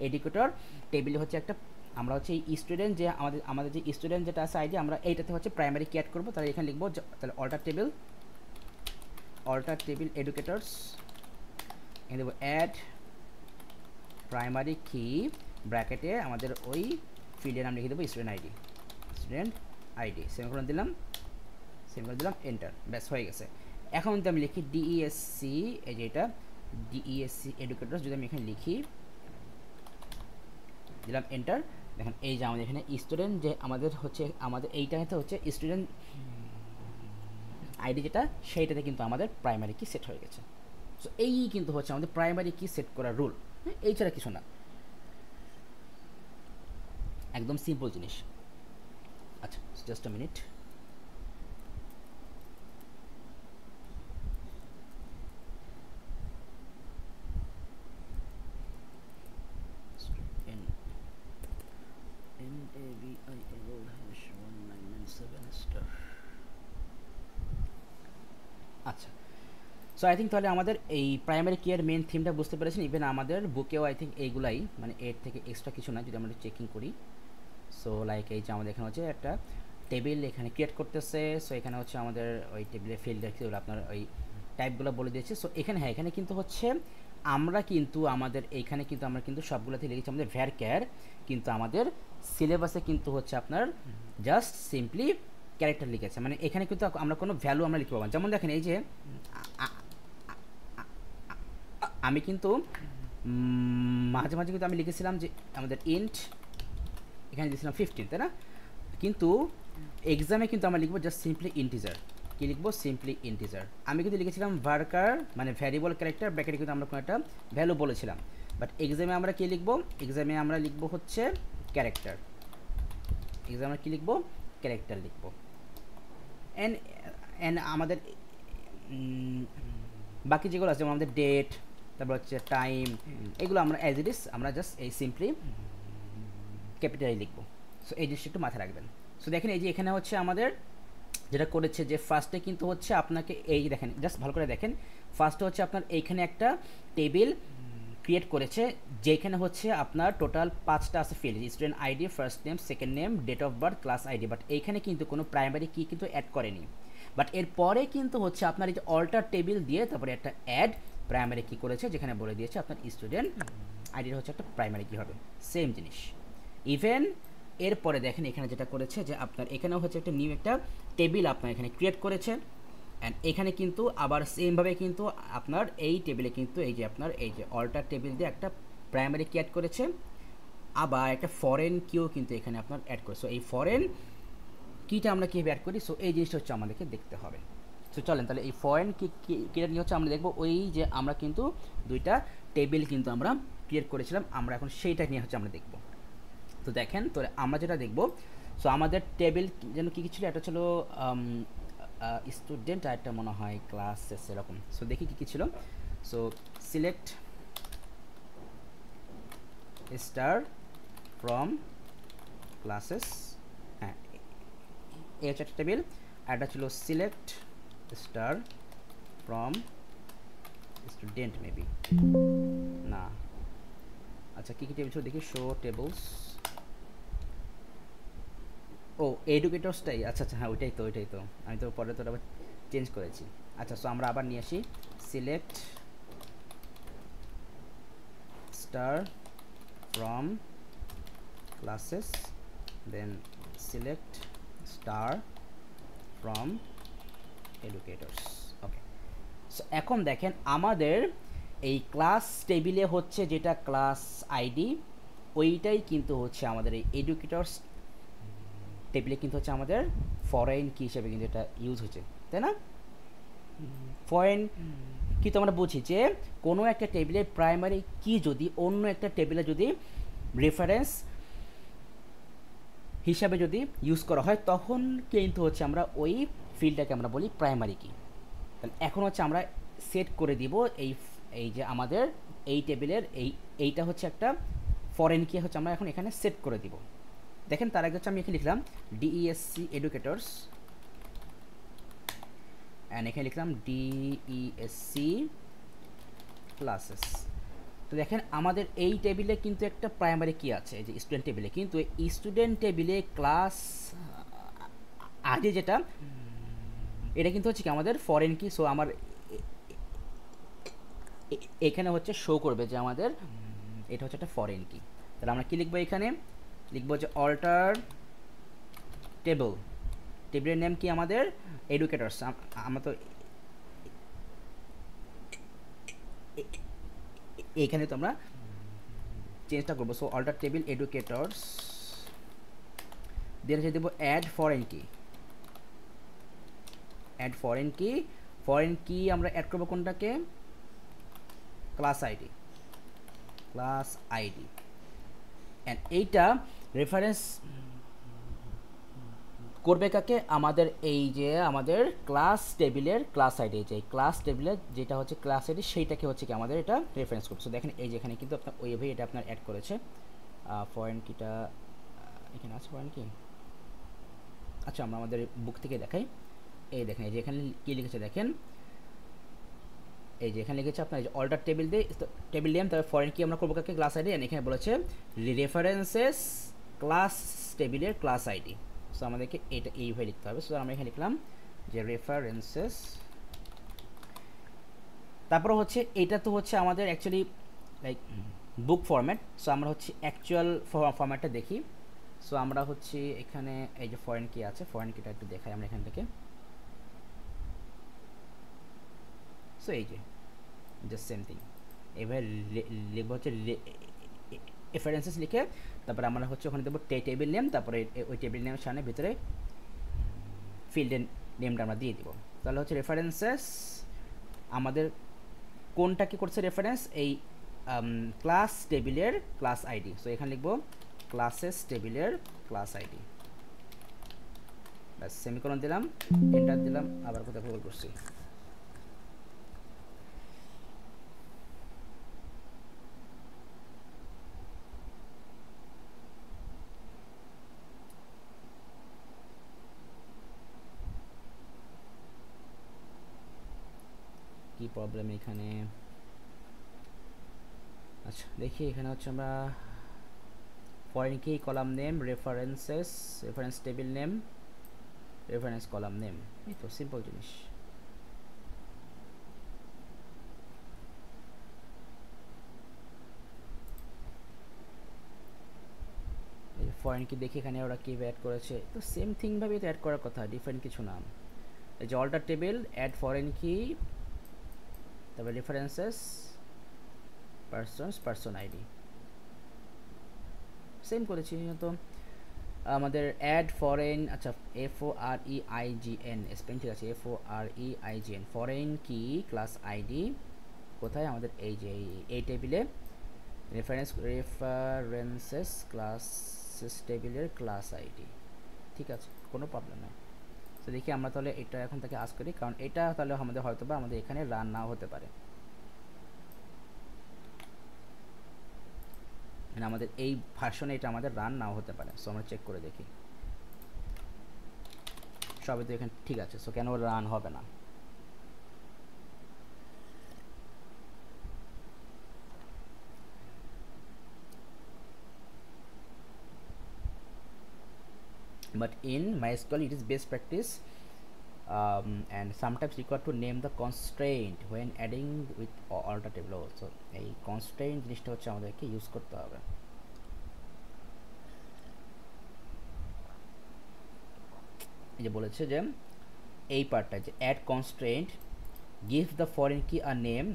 এডুকেটর টেবিলে হচ্ছে একটা আমরা হচ্ছে এই স্টুডেন্ট যে আমাদের যে স্টুডেন্ট যেটা আছে আইডি, আমরা এইটাতে হচ্ছে প্রাইমারি কি অ্যাড করবো। তাহলে এখানে লিখবো তাহলে অল্টার টেবিল এডুকেটরস, এখানে দেবো অ্যাড প্রাইমারি কি ব্র্যাকেটে আমাদের ওই ফিল্ডের নাম লিখে দেবো স্টুডেন্ট আইডি, সেমিকোলন দিলাম, এন্টার, ব্যাস হয়ে গেছে। এখন যদি আমি লিখি ডিইএসসি, এই যে এটা ডিইএসসি এডুকেটরস, যদি আমি এখানে লিখি দিলাম এন্টার, দেখেন এই যে আমাদের এখানে স্টুডেন্ট যে আমাদের হচ্ছে আমাদের এইটাতে হচ্ছে স্টুডেন্ট আইডি যেটা সেইটাতে কিন্তু আমাদের প্রাইমারি কি সেট হয়ে গেছে। সো এই কিন্তু হচ্ছে আমাদের প্রাইমারি কি সেট করার রুল, এই ছাড়া কিছু না, একদম সিম্পল জিনিস। আচ্ছা জাস্ট আ মিনিট, আচ্ছা। সো আই থিঙ্ক তাহলে আমাদের এই প্রাইমারি কেয়ার মেন থিমটা বুঝতে পেরেছেন। ইভেন আমাদের বুকেও আই থিঙ্ক এইগুলাই, মানে এর থেকে এক্সট্রা কিছু না যদি আমরা চেকিং করি। সো লাইক এই যে আমাদের এখানে হচ্ছে একটা টেবিল এখানে ক্রিয়েট করতেছে। সো এখানে হচ্ছে আমাদের ওই টেবিলের ফিল্ড আপনার ওই টাইপগুলো বলে দিয়েছে। সো এখানে হ্যাঁ এখানে কিন্তু হচ্ছে আমরা কিন্তু আমাদের এইখানে কিন্তু আমরা কিন্তু সবগুলোতে লিখেছি আমাদের ভ্যার কেয়ার, কিন্তু আমাদের সিলেবাসে কিন্তু হচ্ছে আপনার জাস্ট সিম্পলি ক্যারেক্টার লিখেছে, মানে এখানে কিন্তু আমরা কোনো ভ্যালু আমরা লিখতে পারবো না। যেমন দেখেন এই যে আমি কিন্তু মাঝে মাঝে কিন্তু আমি লিখেছিলাম যে আমাদের ইন্ট এখানে দিয়েছিলাম 15, তাই না? কিন্তু এক্সামে কিন্তু আমরা লিখবো জাস্ট সিম্পলি ইন্টিজার, কি লিখবো, সিম্পলি ইন্টিজার। আমি কিন্তু লিখেছিলাম ভার্কার মানে ভ্যারিয়েবল ক্যারেক্টার, ব্র্যাকেটে কিন্তু আমরা কোনো একটা ভ্যালু বলেছিলাম, বাট এক্সামে আমরা কি লিখবো, এক্সামে আমরা লিখবো হচ্ছে ক্যারেক্টার, এক্সামে আমরা কি লিখবো, ক্যারেক্টার লিখবো। অ্যান্ড আমাদের বাকি যেগুলো আছে যেমন আমাদের ডেট, তারপর হচ্ছে টাইম, এগুলো আমরা অ্যাজ ইট ইজ আমরা জাস্ট এই সিম্পলি ক্যাপিটালে লিখবো। সো এই জিনিসটা একটু মাথায় রাখবেন। সো দেখেন এই যে এখানে হচ্ছে আমাদের যেটা করেছে যে ফার্স্টে কিন্তু হচ্ছে আপনাকে এই দেখেন, জাস্ট ভালো করে দেখেন, ফার্স্টে হচ্ছে আপনার এইখানে একটা টেবিল ক্রিয়েট করেছে যেখানে হচ্ছে আপনার টোটাল 5টা আছে field, student ID, first name, second name, date of birth, class ID, but এইখানে কিন্তু কোনো প্রাইমারি কি কিন্তু অ্যাড করেনি। বাট এরপরে কিন্তু হচ্ছে আপনার এই যে অল্টার টেবিল দিয়ে তারপরে একটা অ্যাড প্রাইমারি কি করেছে যেখানে বলে দিয়েছে আপনার স্টুডেন্ট আইডির হচ্ছে একটা প্রাইমারি কি হবে, সেম জিনিস। ইভেন এরপরে দেখেন এখানে যেটা করেছে যে আপনার এখানেও হচ্ছে একটা নিউ একটা টেবিল আপনার এখানে ক্রিয়েট করেছে, অ্যান্ড এখানে কিন্তু আবার সেমভাবে কিন্তু আপনার এই টেবিলে কিন্তু এই যে আপনার এই যে অল্টার টেবিল দিয়ে একটা প্রাইমারি কি অ্যাড করেছে, আবার একটা ফরেন কিও কিন্তু এখানে আপনার অ্যাড করেছে। সো এই ফরেন কিটা আমরা কীভাবে অ্যাড করি, সো এই জিনিসটা হচ্ছে আমাদেরকে দেখতে হবে। সো চলেন তাহলে এই ফরেন কিটা নিয়ে হচ্ছে আমরা দেখবো, ওই যে আমরা কিন্তু দুইটা টেবিল কিন্তু আমরা ক্রিয়েট করেছিলাম, আমরা এখন সেইটা নিয়ে হচ্ছে আমরা দেখবো। তো দেখেন তো আমরা যেটা দেখবো, সো আমাদের টেবিল যেন কী কী ছিল, একটা ছিল স্টুডেন্ট, আর একটা মনে হয় ক্লাসেস এরকম। সো দেখি কী কী ছিল। So select star from classes, হ্যাঁ এই হচ্ছে একটা টেবিল, আর একটা ছিল select star from student maybe না, আচ্ছা কী কী টেবিল ছিল দেখি, শো টেবলস, ও এডুকেটরসটাই, আচ্ছা আচ্ছা হ্যাঁ ওইটাই তো, ওইটাই তো, আমি তো পরে তো আবার চেঞ্জ করেছি। আচ্ছা সো আমরা আবার নিয়ে আসি select star from classes, then select star from educators. Okay, so এখন দেখেন আমাদের এই ক্লাস টেবিলে হচ্ছে যেটা ক্লাস আইডি, ওইটাই কিন্তু হচ্ছে আমাদের এই এডুকেটরস টেবিলে কিন্তু হচ্ছে আমাদের ফরেন কি হিসেবে কিন্তু এটা ইউজ হচ্ছে, তাই না? ফরেন কি তো আমরা বুঝি যে কোনো একটা টেবিলের প্রাইমারি কি যদি অন্য একটা টেবিলে যদি রেফারেন্স হিসাবে যদি ইউজ করা হয় তখন কিন্তু হচ্ছে আমরা ওই ফিল্ডটাকে আমরা বলি প্রাইমারি কি। তাহলে এখন হচ্ছে আমরা সেট করে দিব এই যে আমাদের এই টেবিলের এইটা হচ্ছে একটা ফরেন কি হচ্ছে আমরা এখন এখানে সেট করে দিব। দেখেন তার আগে হচ্ছে আমি এখানে লিখলাম ডিইএসসি এডুকেটরস, অ্যান্ড এখানে লিখলাম ডিইএসসি ক্লাসেস। তো দেখেন আমাদের এই টেবিলে কিন্তু একটা প্রাইমারি কি আছে, এই যে স্টুডেন্ট টেবিলে, কিন্তু এই স্টুডেন্ট টেবিলে ক্লাস আগে যেটা এটা কিন্তু হচ্ছে কি আমাদের ফরেন কি। সো আমার এখানে হচ্ছে শো করবে যে আমাদের এটা হচ্ছে একটা ফরেন কি। তাহলে আমরা কি লিখবো, এখানে লিখবো যে অল্টার টেবল, টেবিলের নেম কি আমাদের এডুকেটরস, আমরা তো এইখানে তো আমরা চেঞ্জটা করবো। So alter table educators, then হচ্ছে দেবো add foreign key, add foreign key, foreign key আমরা অ্যাড করবো কোনটাকে, class ID, class ID, and এইটা রেফারেন্স করবে কাকে, আমাদের এই যে আমাদের ক্লাস টেবিলের ক্লাস আইডি, যে ক্লাস টেবিলের যেটা হচ্ছে ক্লাস আইডি সেইটাকে হচ্ছে কি আমাদের এটা রেফারেন্স করবে। সো দেখেন এই যেখানে কিন্তু আপনার ওইভাবে এটা আপনার অ্যাড করেছে ফরেন কিটা এখানে আছে ফরেন কি। আচ্ছা আমরা আমাদের বুক থেকে দেখাই, এই দেখেন এই যে এখানে কী লিখেছে দেখেন, এই যে এখানে লিখেছে আপনার অল্টার টেবিল দিয়ে টেবিল নেম, তারপর ফরেন কি আমরা করবো কাকে, ক্লাস আইডি, এখানে বলেছে রেফারেন্সেস ক্লাস টেবিলের ক্লাস আইডি। সো আমাদেরকে এটা এইভাবে লিখতে হবে। সো আমরা এখানে লিখলাম যে রেফারেন্সেস, তারপর হচ্ছে এটা তো হচ্ছে আমাদের অ্যাকচুয়ালি লাইক বুক ফরম্যাট। সো আমরা হচ্ছে অ্যাকচুয়াল ফরম্যাটটা দেখি। সো আমরা হচ্ছে এখানে এই যে ফরেন কি আছে, ফরেন কিটা একটু দেখাই আমরা এখান থেকে। সো এই যে জাস্ট সেম থিং এবার লিখবো হচ্ছে রেফারেন্সেস লিখে, তারপরে আমরা হচ্ছে ওখানে দেবো টেবিল নেম, তারপরে ওই টেবিল নেমের সামনে ভিতরে ফিল্ডের নেমটা আমরা দিয়ে দিব। তাহলে হচ্ছে রেফারেন্সেস আমাদের কোনটাকে করছে রেফারেন্স, এই ক্লাস টেবিলের ক্লাস আইডি। সো এখানে লিখবো ক্লাসেস টেবিলের ক্লাস আইডি, ব্যাস সেমিকোলন দিলাম, এন্টার দিলাম, আবার কোথাও ভুল করছি। কি প্রবলেম এখানে, আচ্ছা দেখি এখানে হচ্ছে আমরা ফরেন কি column name, references, reference table name, reference column name, এই তো সিম্পল জিনিস। ফরেন কি দেখি এখানে ওরা কি অ্যাড করেছে, তো সেম থিং ভাবে তো অ্যাড করার কথা, ডিফারেন্ট কিছু নাম। এই যে অল্টার টেবিল, অ্যাড ফরেন কি, তারপরে references, persons, person ID, same করেছি তো। আমাদের অ্যাড ফরেন, আচ্ছা FOREIGN স্পেলিং ঠিক আছে, FOREIGN, ফরেন কি ক্লাস আইডি কোথায়, আমাদের এই যে এই টেবিলে, রেফারেন্সেস ক্লাসেস টেবিলের ক্লাস আইডি, ঠিক আছে, কোনো প্রবলেম নেই। তো দেখি আমরা তাহলে এটা এখন থেকে আস করি, কারণ এটা তাহলে আমাদের হয়তো বা আমাদের এখানে রান নাও হতে পারে, মানে আমাদের এই ভার্সনে এটা আমাদের রান নাও হতে পারে। সো আমরা চেক করে দেখি, সবই তো এখানে ঠিক আছে, সো কেন রান হবে না। But in MySQL it is best practice and sometimes required to name the constraint when adding with alter table also. এই constraint জিনিসটা হচ্ছে আমাদেরকে ইউজ করতে হবে। এই যে বলেছে যে এই পার্টটা যে add constraint give the foreign key a name,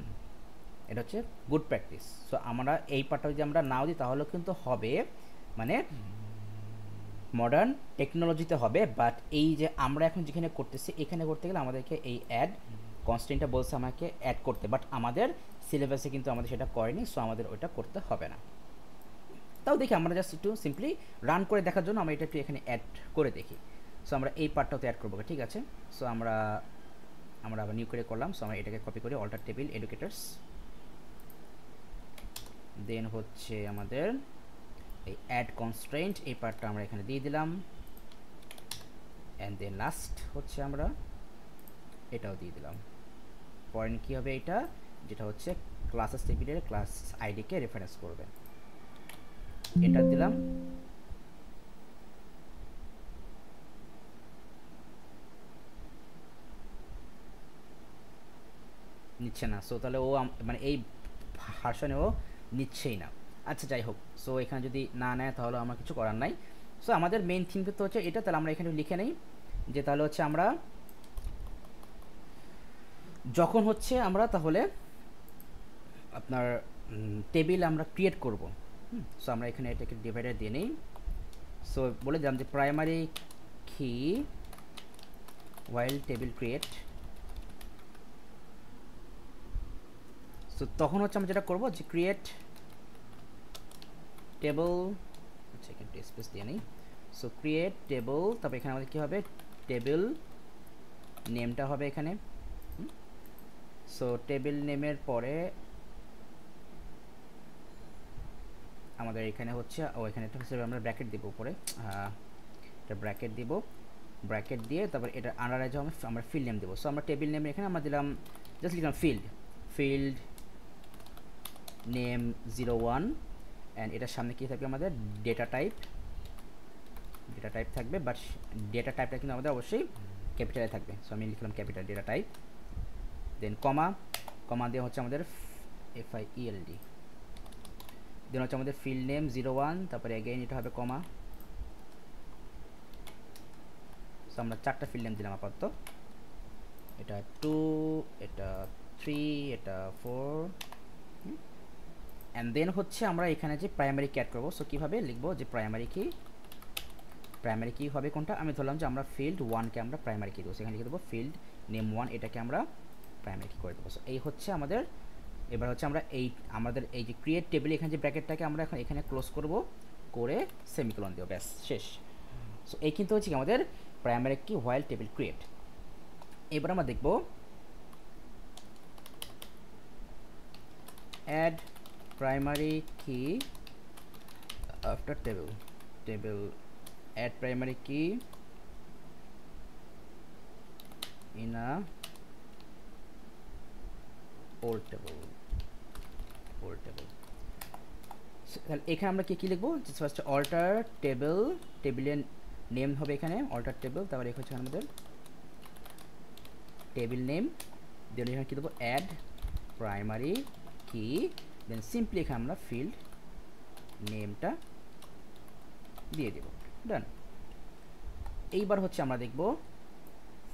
এটা হচ্ছে গুড প্র্যাকটিস। সো আমরা এই পার্টটা যদি আমরা নাও দিই তাহলে কিন্তু হবে, মানে মডার্ন টেকনোলজিতে হবে, বাট এই যে আমরা এখন যেখানে করতেছি এখানে করতে গেলে আমাদেরকে এই অ্যাড কনস্ট্যান্টটা বলছে আমাকে অ্যাড করতে, বাট আমাদের সিলেবাসে কিন্তু আমাদের সেটা করেনি, সো আমাদের ওইটা করতে হবে না। তাও দেখি আমরা জাস্ট একটু সিম্পলি রান করে দেখার জন্য আমরা এটা একটু এখানে অ্যাড করে দেখি। সো আমরা এই পার্টটাতে অ্যাড করবো, ঠিক আছে। সো আমরা আবার নিউ করে করলাম। সো আমরা এটাকে কপি করে অল্টার টেবিল এডুকেটার্স, দেন হচ্ছে আমাদের এই অ্যাড কনস্ট্রেন্ট এই পার্টটা আমরা এখানে দিয়ে দিলাম, অ্যান্ড দেন লাস্ট হচ্ছে আমরা এটাও দিয়ে দিলাম। পয়েন্ট কী হবে এটা, যেটা হচ্ছে ক্লাসেস টেবিলের ক্লাস আইডিকে রেফারেন্স করবে, এন্টার দিলাম। নিচ্ছে না, সো তাহলে ও মানে এই ভার্সনে ও নিচ্ছেই না। আচ্ছা যাই হোক, সো এখানে যদি না নেয় তাহলে আমার কিছু করার নাই। সো আমাদের মেইন থিম তো হচ্ছে এটা, তাহলে আমরা এখানে লিখে নেই যে তাহলে হচ্ছে আমরা যখন হচ্ছে আমরা তাহলে আপনার টেবিল আমরা ক্রিয়েট করব, সো আমরা এখানে এটাকে ডিভাইডার দিয়ে নিই। সো বলে দিলাম যে প্রাইমারি কি ওয়াইল টেবিল ক্রিয়েট, সো তখন হচ্ছে আমরা যেটা করবো যে ক্রিয়েট টেবল, আচ্ছা এখানে স্পেস দিয়ে নেই। সো ক্রিয়েট টেবল, তারপর এখানে আমাদের কী হবে, টেবিল নেমটা হবে এখানে। সো টেবিল নেমের পরে আমাদের এখানে হচ্ছে এখানে একটা হিসেবে আমরা ব্র্যাকেট দিব উপরে, এটা ব্র্যাকেট দিব, ব্র্যাকেট দিয়ে তারপর এটা আন্ডারে যে আমরা ফিল্ড নেম দেবো। সো আমরা টেবিল নেম এখানে আমরা দিলাম, জাস্ট লিখলাম ফিল্ড নেম 01, অ্যান্ড এটার সামনে কী থাকবে আমাদের ডেটা টাইপ থাকবে, বাট ডেটা টাইপটা কিন্তু আমাদের অবশ্যই ক্যাপিটালে থাকবে। সো আমি লিখলাম ক্যাপিটাল ডেটা টাইপ, দেন কমা দিয়ে হচ্ছে আমাদের FIELD, দেন হচ্ছে আমাদের ফিল্ড নেম 01, তারপরে অ্যাগেইন এটা হবে কমা। সো আমরা 4টা ফিল্ড নেম দিলাম আপাতত, এটা 2, এটা 3, এটা 4, অ্যান্ড দেন হচ্ছে আমরা এখানে যে প্রাইমারি কি অ্যাড করবো। সো কীভাবে লিখবো যে প্রাইমারি কি প্রাইমারি কি হবে কোনটা, আমি ধরলাম যে আমরা ফিল্ড 1 কে আমরা প্রাইমারি কি দেবো, সেখানে লিখে দেবো ফিল্ড নেম 1, এটাকে আমরা প্রাইমারি কি করে দেবো। সো এই হচ্ছে আমাদের, এবার হচ্ছে আমরা আমাদের এই যে ক্রিয়েট টেবিল এখানে যে ব্র্যাকেটটাকে আমরা এখন এখানে ক্লোজ করব, করে সেমিকোলন দেবো, ব্যাস শেষ। সো এই কিন্তু হচ্ছে কি আমাদের প্রাইমারি কি হোয়াইল টেবিল ক্রিয়েট। এবার আমরা দেখব অ্যাড প্রাইমারি কি after table add primary key in a old table তাহলে এখানে আমরা কি লিখবো, ফার্স্ট অল্টার টেবিলের নেম হবে এখানে অল্টার টেবিল, তারপরে এখানে হচ্ছে আমাদের টেবিল নেম, দেন এখানে কি দেবো অ্যাড প্রাইমারি কি, দেন সিম্পলি এখানে আমরা ফিল্ড নেমটা দিয়ে দেব, ডান। এইবার হচ্ছে আমরা দেখব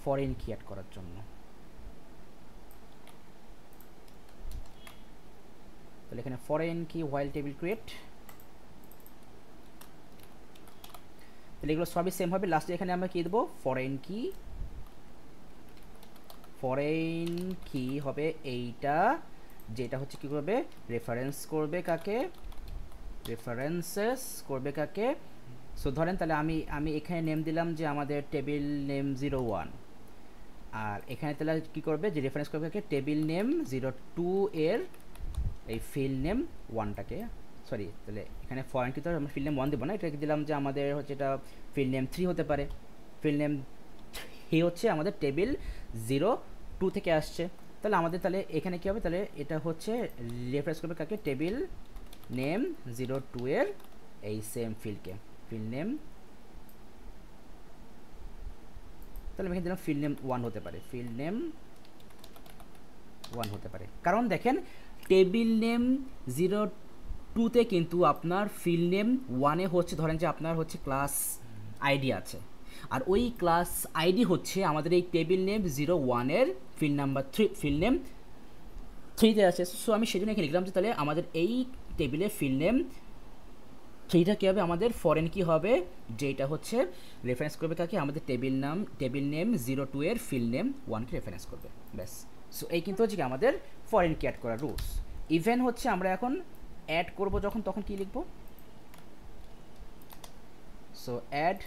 ফরেন কি অ্যাড করার জন্য, তাহলে এখানে ফরেন কি হোয়াইল টেবিল ক্রিয়েট, তাহলে এগুলো সবই সেম হবে, লাস্টে এখানে আমরা কি দেবো ফরেন কি হবে এইটা, যেটা হচ্ছে কি করবে রেফারেন্স করবে কাকে, রেফারেন্সেস করবে কাকে। সো ধরেন তাহলে আমি এখানে নেম দিলাম যে আমাদের টেবিল নেম 01, আর এখানে তাহলে কি করবে যে রেফারেন্স করবে কাকে টেবিল নেম 02 এর এই ফিল্ড নেম 1টাকে, সরি তাহলে এখানে ফরেন কি তো আমরা ফিল্ড নেম 1 দেবো না, এটাকে দিলাম যে আমাদের হচ্ছে এটা ফিল্ড নেম 3 হতে পারে, ফিল্ড নেম 3 হচ্ছে আমাদের টেবিল 02 থেকে আসছে, তাহলে আমাদের তাহলে এখানে কী হবে, তাহলে এটা হচ্ছে রেফারেন্স করবে কাকে টেবিল নেম 02 এর এই সেম ফিল্ডকে, ফিল্ড নেম, তাহলে আমি এখানে দিলাম ফিল্ড নেম 1 হতে পারে, ফিল্ড নেম 1 হতে পারে, কারণ দেখেন টেবিল নেম 02তে কিন্তু আপনার ফিল্ড নেম 1-এ হচ্ছে ধরেন যে আপনার হচ্ছে ক্লাস আইডি আছে, আর ওই ক্লাস আইডি হচ্ছে আমাদের এই টেবিল নেম 01-এর ফিল্ড নাম্বার 3, ফিল্ড নেম 3-তে আছে। সো আমি সেজন্য এখানে লিখলাম যে তাহলে আমাদের এই টেবিলের ফিল্ড নেম 3টা কী হবে আমাদের ফরেন কি হবে, যেটা হচ্ছে রেফারেন্স করবে কাকে আমাদের টেবিল নেম 02 এর ফিল্ড নেম 1কে রেফারেন্স করবে, ব্যাস। সো এই কিন্তু হচ্ছে কি আমাদের ফরেন কি অ্যাড করার রুলস। ইভেন হচ্ছে আমরা এখন অ্যাড করব যখন, তখন কি লিখব, so add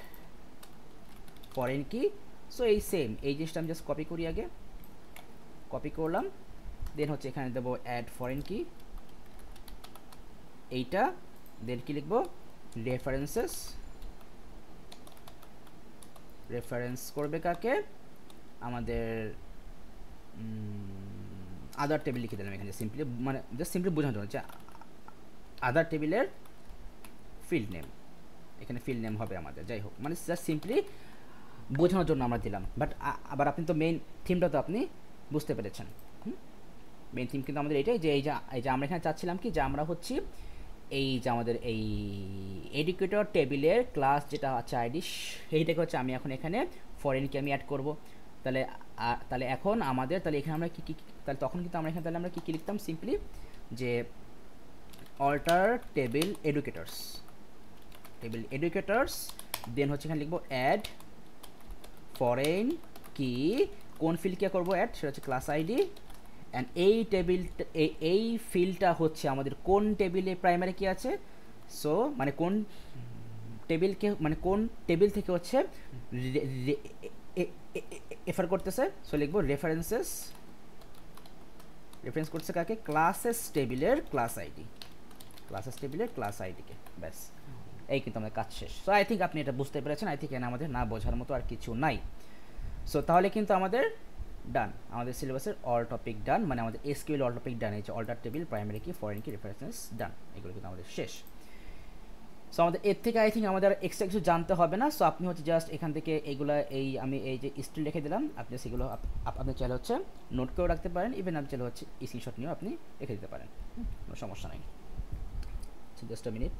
foreign key, so এই সেম এই জিনিসটা আমি জাস্ট কপি করি, আগে কপি করলাম, দেন হচ্ছে এখানে দেবো অ্যাড ফরেন কি এইটা, দেন কি লিখবো রেফারেন্স করবে কাকে আমাদের আদার টেবিল লিখে দিলাম এখানে সিম্পলি, মানে জাস্ট সিম্পলি বোঝানোর জন্য যে আদার টেবিলের ফিল্ড নেম, এখানে ফিল্ড নেম হবে আমাদের, যাই হোক মানে জাস্ট সিম্পলি বোঝানোর জন্য আমরা দিলাম, বাট আবার আপনি তো মেইন থিমটা তো আপনি বুঝতে পেরেছেন। মেইন থিম কিন্তু আমাদের এইটাই যে এই যে আমরা এখানে চাচ্ছিলাম কি যে আমরা হচ্ছি এই যে আমাদের এই এডুকেটর টেবিলের ক্লাস যেটা আছে আইডি, সেইটাকে হচ্ছে আমি এখন এখানে ফরেনকে আমি অ্যাড করব, তাহলে এখন আমাদের তাহলে এখানে আমরা কী তাহলে তখন কিন্তু আমরা এখানে তাহলে আমরা কী লিখতাম সিম্পলি যে অল্টার টেবিল এডুকেটরস, দেন হচ্ছে এখানে লিখবো অ্যাড ফরেন কি, কোন ফিল্ডকে করবো অ্যাড, সেটা হচ্ছে ক্লাস আইডি, অ্যান্ড এই টেবিলটা এই ফিল্ডটা হচ্ছে আমাদের কোন টেবিলে প্রাইমারি কি আছে, সো মানে কোন টেবিলকে মানে কোন টেবিল থেকে হচ্ছে রেফার করতেছে, সো লিখবো রেফারেন্স করছে কাকে ক্লাসেস টেবিলের ক্লাস আইডিকে, ব্যাস এই কিন্তু আমাদের কাজ শেষ। সো আই থিঙ্ক আপনি এটা বুঝতে পেরেছেন, আই থিঙ্ক আমাদের না বোঝার মতো আর কিছু নাই। সো তাহলে কিন্তু আমাদের ডান, আমাদের সিলেবাসের অল টপিক ডান, মানে আমাদের এসকিউএল অল টপিক ডান, এই যে অল্টার টেবিল প্রাইমারি কি ফরেন কি রেফারেন্স ডান, এগুলো কিন্তু আমাদের শেষ। সো আমাদের এর থেকে আই থিঙ্ক আমাদের এক্সট্রা কিছু জানতে হবে না। সো আপনি হচ্ছে জাস্ট এখান থেকে এইগুলো আমি এই যে স্টিল রেখে দিলাম, আপনি সেগুলো আপনি চাইলে হচ্ছে নোট করেও রাখতে পারেন, ইভেন আপনি চাইলে হচ্ছে স্ক্রিনশট নিয়েও আপনি রেখে দিতে পারেন, কোনো সমস্যা নেই। Just a minute.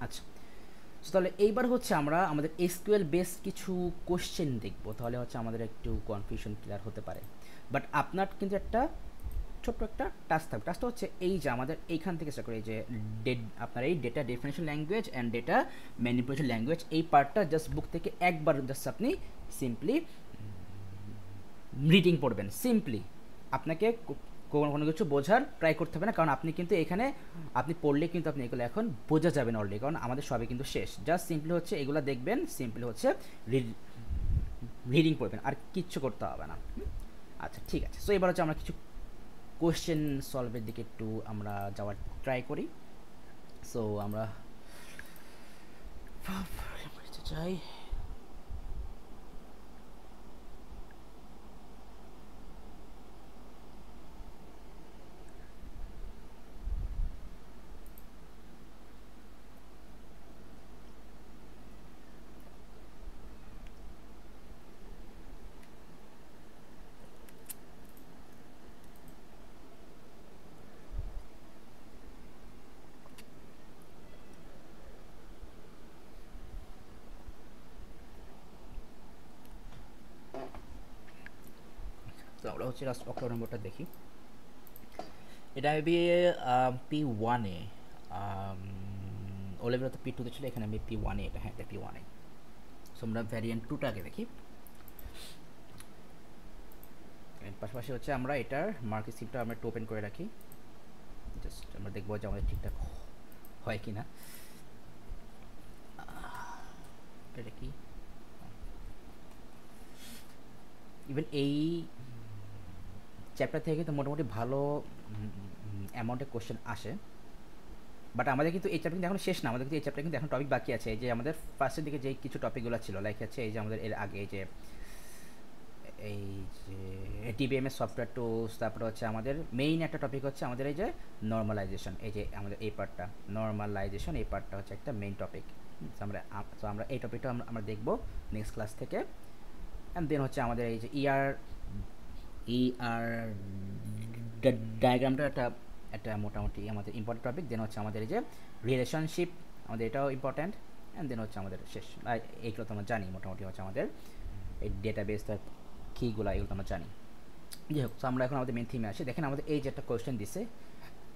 আচ্ছা, তাহলে এইবার হচ্ছে আমরা আমাদের এসকিউএল বেস কিছু কোশ্চেন দেখব, তাহলে হচ্ছে আমাদের একটু কনফিউশন ক্লিয়ার হতে পারে। বাট আপনার কিন্তু একটা ছোট্ট একটা টাস্ক থাকবে। টাস্কটা হচ্ছে এই যে আমাদের এইখান থেকে স্টার্ট করে এই যে আপনার এই data definition language and data manipulation language, এই পার্টটা জাস্ট বুক থেকে একবার জাস্ট আপনি সিম্পলি রিডিং পড়বেন। সিম্পলি আপনাকে কোনো কিছু বোঝার ট্রাই করতে হবে না, কারণ আপনি কিন্তু এখানে আপনি পড়লে কিন্তু আপনি এগুলো এখন বোঝা যাবে না অলরেডি, কারণ আমাদের সবই কিন্তু শেষ। জাস্ট সিম্পলি হচ্ছে এগুলো দেখবেন, সিম্পলি হচ্ছে রিডিং পড়বেন, আর কিচ্ছু করতে হবে না। আচ্ছা ঠিক আছে, সো এবার হচ্ছে আমরা কিছু কোশ্চেন সলভের দিকে একটু আমরা যাওয়ার ট্রাই করি। সো আমরা চাই তো আমরা হচ্ছে লাস্ট অক্টোবর নম্বরটা দেখি। এটা মেবি P1-এ, ও লেভেল তো P2-তে ছিল, এখানে আমি P1-এ, এটা হ্যাঁ এটা P1-এ। সো আমরা ভ্যারিয়েন্ট 2টাকে দেখি। এর পাশাপাশি হচ্ছে আমরা এটার মার্ক স্কিপটা আমরা একটু ওপেন করে রাখি, জাস্ট আমরা দেখবো যে আমাদের ঠিকঠাক হয় কি না। এটা কি ইভেন এই চ্যাপ্টার থেকে তো মোটামুটি ভালো অ্যামাউন্টের কোশ্চেন আসে, বাট আমাদের কিন্তু এই চ্যাপ্টার কিন্তু এখন শেষ না, আমাদের কিন্তু এই চ্যাপ্টার কিন্তু এখন টপিক বাকি আছে। এই যে আমাদের ফার্স্টের দিকে যে কিছু টপিকগুলো ছিল, লাইক হচ্ছে এই যে আমাদের এর আগে এই যে টিবিএমএস সফটওয়্যার টুলস, তারপরে হচ্ছে আমাদের মেইন একটা টপিক হচ্ছে আমাদের এই যে নর্মালাইজেশন, এই যে আমাদের এই পার্টটা নর্মালাইজেশন, এই পার্টটা হচ্ছে একটা মেইন টপিক। আমরা এই টপিকটা আমরা দেখবো নেক্সট ক্লাস থেকে। অ্যান্ড দেন হচ্ছে আমাদের এই যে ER ডায়াগ্রামটা একটা মোটামুটি আমাদের ইম্পর্টেন্ট টপিক। দেন হচ্ছে আমাদের এই যে রিলেশনশিপ, আমাদের এটাও ইম্পর্ট্যান্ট। অ্যান্ড দেন হচ্ছে আমাদের শেষ, এইগুলো তো আমরা জানি মোটামুটি হচ্ছে আমাদের এই ডেটাবেস তার কীগুলো, এগুলো তো আমরা জানি। যাই হোক, তো আমরা এখন আমাদের মেন থিমে আসি। দেখেন আমাদের এই যে একটা কোয়েশ্চেন দিছে,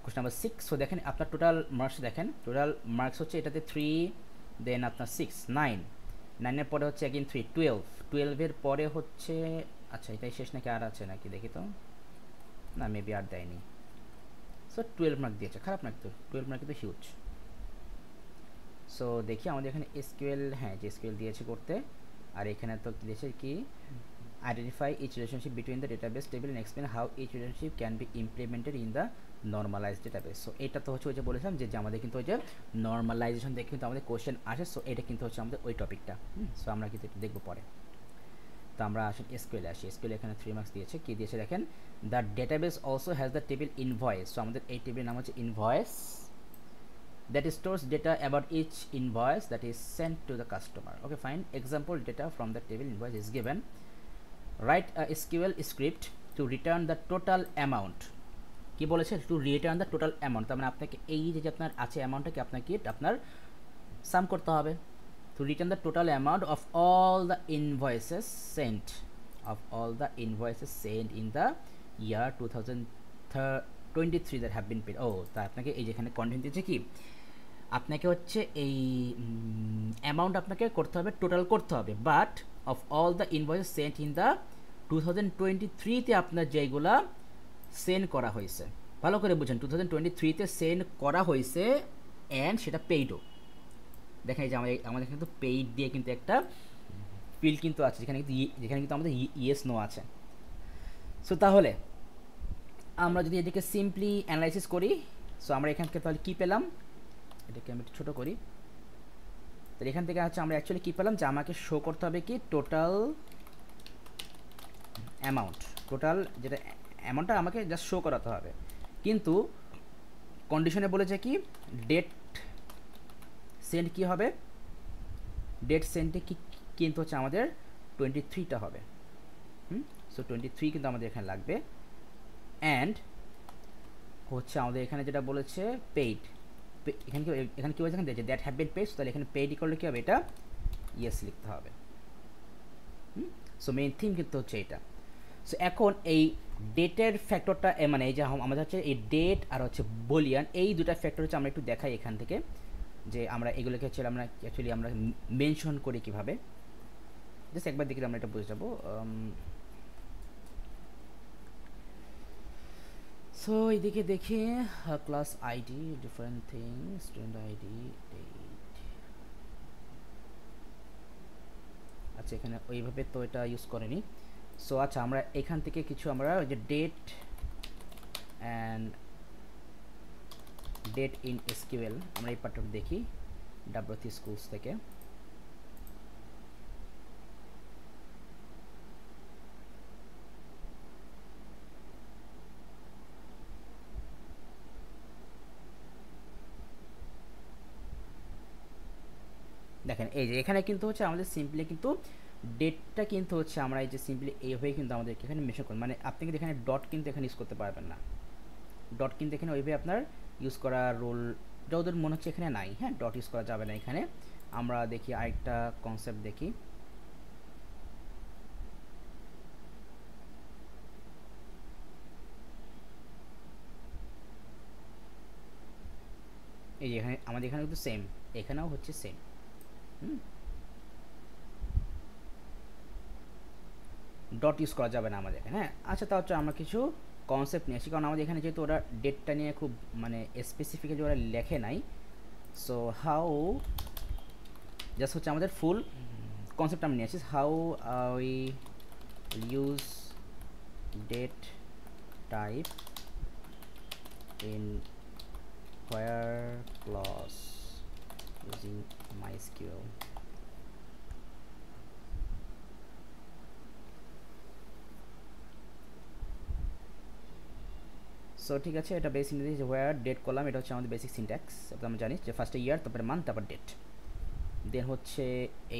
কোয়েশ্চেন নাম্বার 6। সো দেখেন আপনার টোটাল মার্কস, দেখেন টোটাল মার্কস হচ্ছে এটাতে 3, দেন আপনার 6, 9, 9-এর পরে হচ্ছে অ্যাগেন 3, 12, 12-এর পরে হচ্ছে, আচ্ছা এটাই শেষ নাকি আর আছে নাকি দেখি তো, না মেবি আর দেয়নি। সো 12 মার্ক দিয়েছে, খারাপ না, তো 12 মার্ক কিন্তু হিউজ। সো দেখি আমাদের এখানে এসকিউএল, হ্যাঁ যে এসকিউএল দিয়েছে করতে, আর এখানে তো দিয়েছে কি identify each relationship between the database table and explain how each relationship can be implemented in the normalized database। So এটা তো হচ্ছে ওই যে বলেছিলাম যে আমাদের কিন্তু ওই যে নর্মালাইজেশন দেখে কিন্তু আমাদের কোশ্চেন আসে। সো এটা কিন্তু হচ্ছে আমাদের ওই টপিকটা। সো আমরা কিন্তু একটু দেখবো পরে। তো আমরা আসেন এসকিউএলে আসি। এসকিউএল এখানে 3 মার্কস দিয়েছে, কি দিয়েছে দেখেন, the database also has the table invoice. So আমাদের এই টেবিলের নাম হচ্ছে invoice, that stores data about each invoice that is sent to the customer. Okay, fine. Example data from the table invoice is given. Write a SQL script to return the total amount. কি বলেছে, two return the total amount, তার মানে আপনাকে এই যে আপনার আছে অ্যামাউন্টটাকে আপনাকে আপনার সাম করতে হবে। To return the total amount of all the invoices sent, in the year 2023 that have been paid. ও, তা আপনাকে এই যেখানে কন্টেন্ট দিয়েছে কি, আপনাকে হচ্ছে এই অ্যামাউন্ট আপনাকে করতে হবে, টোটাল করতে হবে, but of all the invoice sent in the 2023-তে আপনার যেগুলা সেন্ড করা হয়েছে, ভালো করে বুঝেন, 2023-তে সেন্ড করা হয়েছে অ্যান্ড সেটা পেইডও। দেখেন এই যে আমাদের কিন্তু পেইড দিয়ে কিন্তু একটা ফিল্ড কিন্তু আছে, যেখানে কিন্তু আমাদের ইয়েস নো আছে। সো তাহলে আমরা যদি এটাকে সিম্পলি অ্যানালাইসিস করি, সো আমরা এখান থেকে তাহলে কী পেলাম, এটাকে আমি একটু ছোটো করি। তো এখান থেকে হচ্ছে আমরা অ্যাকচুয়ালি কী পেলাম, যে আমাকে শো করতে হবে কি টোটাল অ্যামাউন্ট, টোটাল যেটা অ্যামাউন্টটা আমাকে জাস্ট শো করাতে হবে, কিন্তু কন্ডিশনে বলেছে কি ডেট সেন্ট কি হবে, ডেট সেন্টে কি কিন্তু হচ্ছে আমাদের 23টা হবে। সো 23 কিন্তু আমাদের এখানে লাগবে। অ্যান্ড হচ্ছে আমাদের এখানে যেটা বলেছে পেইড এখানে কি বলছে, এখানে দ্যাট হ্যাভ বিন পেড, তাহলে এখানে পেড ইকুয়াল টু কী হবে, এটা ইয়েস লিখতে হবে। সো মেইন থিম কিন্তু হচ্ছে এটা। সো এখন এই ডেটের ফ্যাক্টরটা মানে এই যে আমাদের হচ্ছে এই ডেট আর হচ্ছে বুলিয়ান, এই দুটা ফ্যাক্টর হচ্ছে আমরা একটু দেখাই এখান থেকে, যে আমরা এগুলোকে হচ্ছে আমরা অ্যাকচুয়ালি আমরা মেনশন করি কীভাবে, জাস্ট একবার দেখলে আমরা এটা বুঝে যাবো। সো এইদিকে দেখি class ID, different thing, student ID, date. আচ্ছা এখানে ওইভাবে তো এটা ইউজ করেনি। সো আচ্ছা আমরা এখান থেকে কিছু আমরা ওই যে date and date in SQL আমরা এই পার্টটা দেখি W3 স্কুলস থেকে। দেখেন এই যে এখানে কিন্তু হচ্ছে আমাদের সিম্পলি কিন্তু ডেটটা কিন্তু হচ্ছে আমরা এই যে সিম্পলি এইভাবে কিন্তু আমাদেরকে এখানে মেশন করুন, মানে আপনি কিন্তু এখানে ডট কিন্তু এখানে ইউজ করতে পারবেন না, ডট কিন্তু এখানে ওইভাবে আপনার ইউজ করা রোল যতদূর মনে হচ্ছে এখানে নাই। হ্যাঁ, ডট ইউজ করা যাবে না এখানে। আমরা দেখি আরেকটা কনসেপ্ট দেখি, এই যে এখানে আমাদের এখানে কিন্তু সেম, এখানেও হচ্ছে সেম। ডট ইউজ করা যাবে না আমাদের এখানে। হ্যাঁ আচ্ছা, তা হচ্ছে আমরা কিছু কনসেপ্ট নিয়ে আসি, কারণ আমাদের এখানে যেহেতু ওরা ডেটটা নিয়ে খুব মানে স্পেসিফিক্যালি ওরা লেখে নাই। সো হাউ জাস্ট হচ্ছে আমাদের ফুল কনসেপ্ট আমরা নিয়ে আসি, how we use date type in where clause using MySQL. So ঠিক আছে, এটা বেসিক যে ওয়্যার ডেট কলাম, এটা হচ্ছে আমাদের বেসিক সিনট্যাক্স। আমরা জানি যে ফার্স্টে ইয়ার, তারপরে মান্থ, তারপর ডেট, দেন হচ্ছে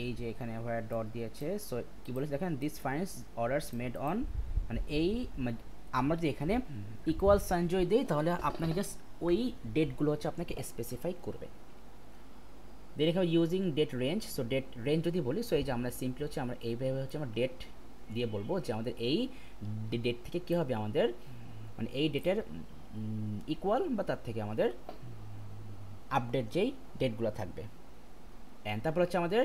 এই যে এখানে ওয়্যার ডট দিয়েছে। সো কী বলেছে দেখেন, this finds orders made on, মানে এই আমরা যদি এখানে ইকুয়াল সাইন যদি দিই তাহলে আপনাকে জাস্ট ওই ডেটগুলো হচ্ছে আপনাকে স্পেসিফাই করবে। দেন এখানে using date range, so date range যদি বলি, সো এই যে আমরা সিম্পলি হচ্ছে আমরা এইভাবে হচ্ছে আমরা ডেট দিয়ে বলবো যে আমাদের এই ডেট থেকে কী হবে, আমাদের মানে এই ডেটের ইকুয়াল বা তার থেকে আমাদের আপডেট যেই ডেটগুলো থাকবে। অ্যান্ড তারপর হচ্ছে আমাদের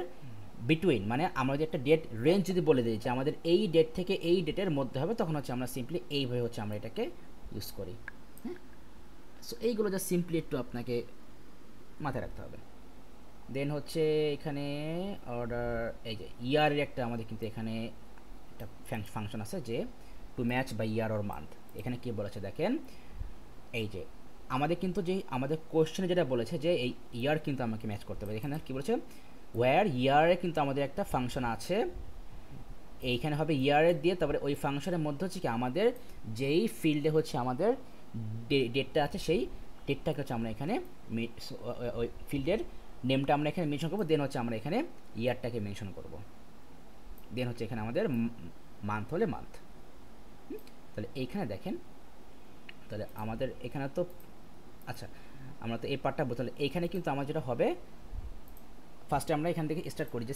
বিটুইন, মানে আমরা যে একটা ডেট রেঞ্জ যদি বলে দিই যে আমাদের এই ডেট থেকে এই ডেটের মধ্যে হবে, তখন হচ্ছে আমরা সিম্পলি এইভাবে হচ্ছে আমরা এটাকে ইউজ করি। হ্যাঁ, সো এইগুলো যা সিম্পলি একটু আপনাকে মাথায় রাখতে হবে। দেন হচ্ছে এখানে অর্ডার, এই যে ইয়ারের একটা আমাদের কিন্তু এখানে একটা ফাংশন আছে যে to match by year or month. এখানে কি বলেছে দেখেন, এই যে আমাদের কিন্তু যে আমাদের কোশ্চেনে যেটা বলেছে যে এই ইয়ার কিন্তু আমাকে ম্যাচ করতে হবে। এখানে কি বলেছে, ওয়্যার ইয়ারে কিন্তু আমাদের একটা ফাংশন আছে, এইখানে হবে ইয়ারের দিয়ে, তারপরে ওই ফাংশনের মধ্যে হচ্ছে কি আমাদের যেই ফিল্ডে হচ্ছে আমাদের ডেটটা আছে সেই ডেটটাকে হচ্ছে আমরা এখানে ওই ফিল্ডের নেমটা আমরা এখানে মেনশন করবো। দেন হচ্ছে আমরা এখানে ইয়ারটাকে মেনশন করব। দেন হচ্ছে এখানে আমাদের মান্থ হলে মান্থ। তাহলে এইখানে দেখেন, তাহলে আমাদের এখানে তো আচ্ছা আমরা তো এই পার্টটা বলতে, তাহলে এইখানে কিন্তু আমার যেটা হবে, ফার্স্টে আমরা এখান থেকে স্টার্ট করি যে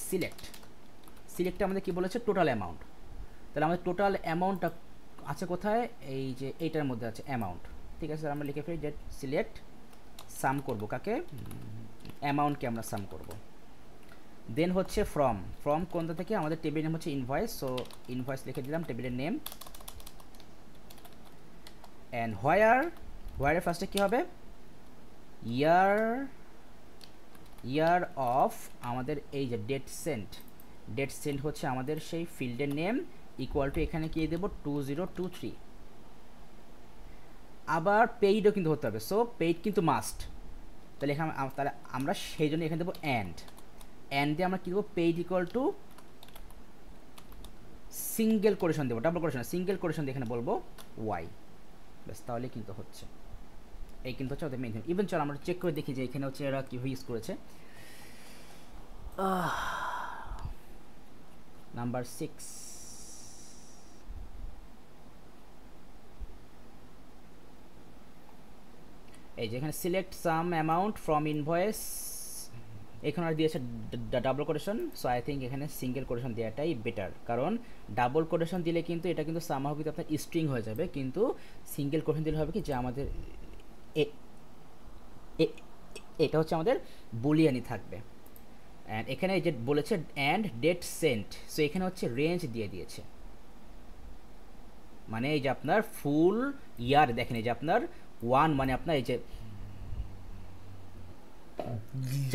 সিলেক্টে আমাদের কি বলেছে, টোটাল অ্যামাউন্ট। তাহলে আমাদের টোটাল অ্যামাউন্টটা আছে কোথায়, এই যে এইটার মধ্যে আছে অ্যামাউন্ট। ঠিক আছে, আমরা লিখে ফেলি যে সিলেক্ট সাম করব কাকে, অ্যামাউন্টকে আমরা সাম করব। দেন হচ্ছে ফ্রম কোনটা থেকে, আমাদের টেবিল নেম হচ্ছে ইনভয়েস, সো ইনভয়েস লিখে দিলাম টেবিলের নেম। অ্যান্ড হোয়ারের ফার্স্টে কী হবে, ইয়ার অফ আমাদের এই যে ডেট সেন্ট হচ্ছে আমাদের সেই ফিল্ডের নেম, ইকুয়াল টু এখানে কি দেবো 2023। আবার পেইডও কিন্তু হতে হবে, সো পেইড কিন্তু মাস্ট। তাহলে এখানে তাহলে আমরা সেই জন্য এখানে দেবো অ্যান্ড দিয়ে আমরা কী দেবো, paid equal to single quotation দেবো, ডাবল কোটেশন সিঙ্গেল কোটেশন দিয়ে এখানে বলবো ওয়াই, ব্যাস তাহলে কিন্তু হচ্ছে। এই কিন্তু হচ্ছে ওদের মেইন। ইভেন চলো আমরা চেক করে দেখি যে এখানে হচ্ছে এরা কীভাবে ইউজ করেছে। নাম্বার 6, এই যে এখানে select some amount from invoice, এখানে আর দিয়েছে double quotation. So I think এখানে সিঙ্গেল কোটেশন দেওয়াটাই বেটার, কারণ ডাবল কোটেশন দিলে কিন্তু এটা কিন্তু সামহাও কিন্তু আপনার স্ট্রিং হয়ে যাবে, কিন্তু সিঙ্গেল কোটেশন দিলে হবে কি যে আমাদের এটা হচ্ছে আমাদের বুলিয়ানই থাকবে। অ্যান্ড এখানে যে বলেছে অ্যান্ড ডেট সেন্ট, সো এখানে হচ্ছে রেঞ্জ দিয়ে দিয়েছে, মানে এই যে আপনার ফুল ইয়ার দেখেন, এই যে আপনার 1 মানে আপনার এই যে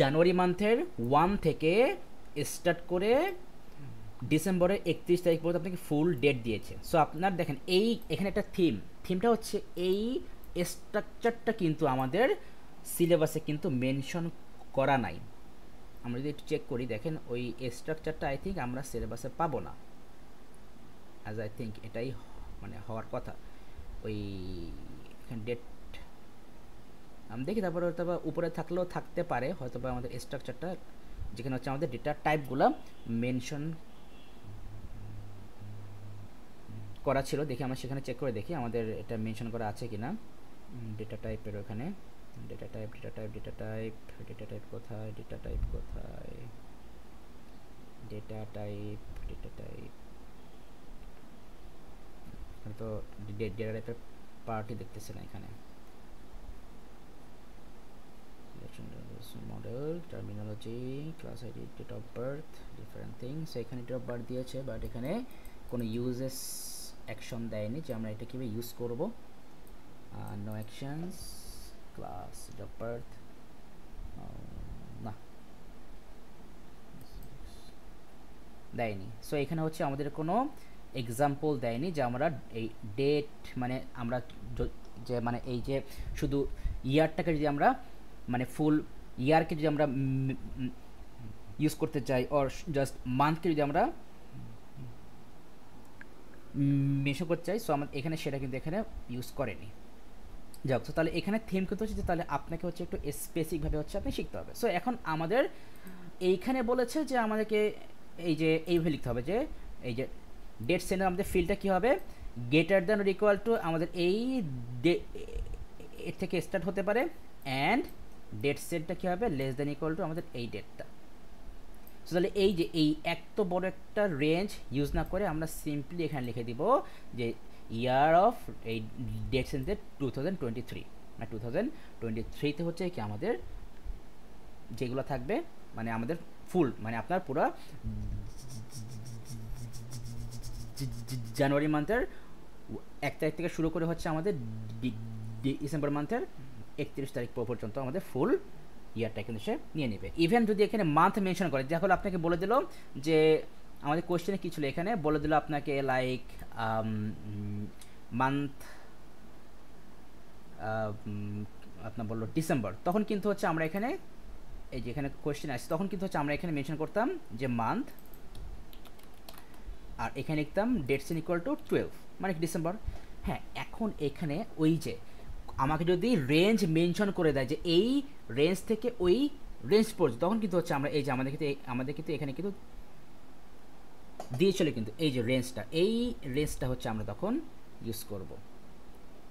জানুয়ারি মান্থের 1 থেকে স্টার্ট করে ডিসেম্বরের 31 তারিখ পর্যন্ত আপনাকে ফুল ডেট দিয়েছে। সো আপনার দেখেন এই এখানে একটা থিমটা হচ্ছে এই স্ট্রাকচারটা কিন্তু আমাদের সিলেবাসে কিন্তু মেনশন করা নাই। আমরা যদি একটু চেক করি, দেখেন ওই স্ট্রাকচারটা আই থিঙ্ক আমরা সিলেবাসে পাবো না, অ্যাজ আই থিঙ্ক এটাই মানে হওয়ার কথা। ওই এখানে ডেট আমি দেখি, তারপরে হয়তো বা উপরে থাকলেও থাকতে পারে হয়তো বা আমাদের স্ট্রাকচারটা, যেখানে হচ্ছে আমাদের ডেটা টাইপগুলো মেনশন করা ছিল। দেখি আমরা সেখানে চেক করে দেখি আমাদের এটা মেনশন করা আছে কি না। ডেটা টাইপের ওখানে ডেটা টাইপ কোথায়, ডেটা টাইপ কোথায়, ডেটা টাইপ তো ডেটা টাইপের পার্টই দেখতেছে না এখানে। Model, terminology, class ID, date of birth, different things. এখানে ডেট অফ বার্থ দিয়েছে, বাট এখানে কোনো ইউজেস অ্যাকশন দেয়নি যে আমরা এটা কীভাবে ইউজ করব। No actions, class, date of birth, না দেয়নি। সো এখানে হচ্ছে আমাদের কোনো এক্সাম্পল দেয়নি যে আমরা এই ডেট মানে আমরা যে মানে এই যে শুধু ইয়ারটাকে যদি আমরা মানে ফুল ইয়ারকে যদি আমরা ইউজ করতে চাই, অর জাস্ট মান্থকে যদি আমরা মেশো করতে চাই, সো আমাদের এখানে সেটা কিন্তু এখানে ইউজ করেনি। যাক, তো তাহলে এখানে থিম কিন্তু হচ্ছে যে তাহলে আপনাকে হচ্ছে একটু স্পেসিফিকভাবে হচ্ছে আপনি শিখতে হবে। সো এখন আমাদের এইখানে বলেছে যে আমাদেরকে এই যে এইভাবে লিখতে হবে যে এই যে ডেট সেন্টার আমাদের ফিল্ডটা কী হবে, greater than or equal to আমাদের এই এর থেকে স্টার্ট হতে পারে, অ্যান্ড ডেট সেটটা কী হবে, লেস দ্যান ইকুয়াল টু আমাদের এই ডেটটা। সো তাহলে এই যে এই এত বড় একটা রেঞ্জ ইউজ না করে আমরা সিম্পলি এখানে লিখে দিব যে ইয়ার অফ এই ডেট সেন্সের 2023, মানে 2023তে হচ্ছে কি আমাদের যেগুলো থাকবে মানে আমাদের ফুল মানে আপনার পুরো জানুয়ারি মান্থের 1 তারিখ থেকে শুরু করে হচ্ছে আমাদের ডিসেম্বর মান্থের 31 তারিখ পর্যন্ত আমাদের ফুল ইয়ারটা কিন্তু সে নিয়ে নেবে। ইভেন যদি এখানে মান্থ মেনশন করে, যা হলো আপনাকে বলে দিল যে আমাদের কোয়েশ্চেনে কী ছিল, এখানে বলে দিল আপনাকে লাইক মান্থ আপনার বললো ডিসেম্বর, তখন কিন্তু হচ্ছে আমরা এখানে এই যে এখানে কোয়েশ্চেন আসছে তখন কিন্তু হচ্ছে আমরা এখানে মেনশন করতাম যে মান্থ, আর এখানে লিখতাম ডেটস ইন ইকুয়াল টু 12 মানে ডিসেম্বর। হ্যাঁ, এখন এখানে ওই যে আমাকে যদি রেঞ্জ মেনশন করে দেয় যে এই রেঞ্জ থেকে ওই রেঞ্জ পর্যন্ত, তখন কিন্তু হচ্ছে আমরা এই যে আমাদের কিন্তু এখানে কিন্তু দিয়েছিল কিন্তু এই যে রেঞ্জটা হচ্ছে আমরা তখন ইউজ করব।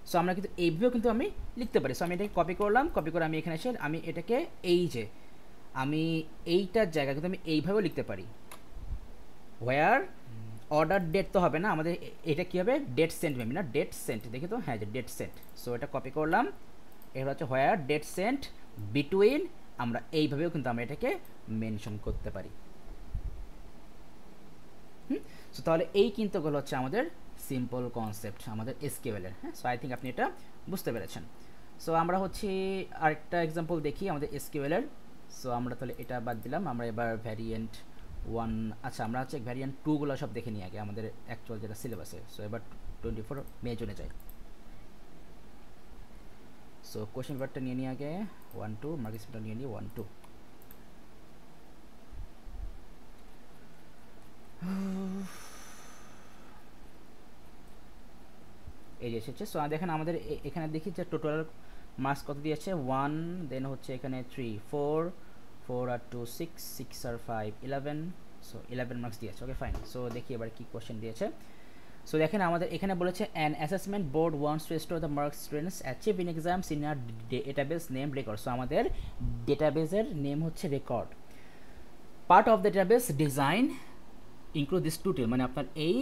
সো আমরা কিন্তু এইভাবেও কিন্তু আমি লিখতে পারি। সো আমি এটাকে কপি করলাম, কপি করে আমি এখানে এসে আমি এটাকে এই যে আমি এইটার জায়গা কিন্তু আমি এইভাবেও লিখতে পারি, হোয়ার অর্ডার ডেট তো হবে না আমাদের, এটা কী হবে ডেট সেন্ট মেবি না, ডেট সেন্ট দেখি তো, হ্যাঁ যে ডেট সেন্ট। সো এটা কপি করলাম, এবার হচ্ছে হোয়ার ডেট সেন্ট বিটুইন, আমরা এইভাবেও কিন্তু আমরা এটাকে মেনশন করতে পারি। সো তাহলে এই কিন্তু হচ্ছে আমাদের সিম্পল কনসেপ্ট আমাদের এসকিউএল-এর। হ্যাঁ, সো আই থিঙ্ক আপনি এটা বুঝতে পেরেছেন। সো আমরা হচ্ছে আরেকটা এক্সাম্পল দেখি আমাদের এসকিউএল-এর। সো আমরা তাহলে এটা বাদ দিলাম, আমরা এবার ভ্যারিয়েন্ট 1, আচ্ছা আমরা হচ্ছে ভ্যারিয়েন্ট 2গুলো সব দেখে নিই আগে আমাদের অ্যাকচুয়াল যেটা সিলেবাসে। সো এবার 24 মে জুনে যাই। সো কোয়েশ্চেন পেপারটা নিয়ে নিই আগে 1 2, মার্কস পেপারটা নিয়ে নিই 1 2। এই যে এসেছে। সো দেখেন আমাদের এখানে দেখি যে টোটাল মার্কস কত দিয়েছে 1, দেন হচ্ছে এখানে 3 4 4 আর 2 6 6 আর 5 11, সো 11 মার্কস দিয়েছে। Okay fine. সো দেখি এবার কি কোশ্চেন দিয়েছে। সো দেখেন আমাদের এখানে বলেছে an assessment board wants to store the marks students achieve in exams in a database name record. So আমাদের ডেটাবেসের নেম হচ্ছে record. Part of the database design include this two table, মানে আপনার এই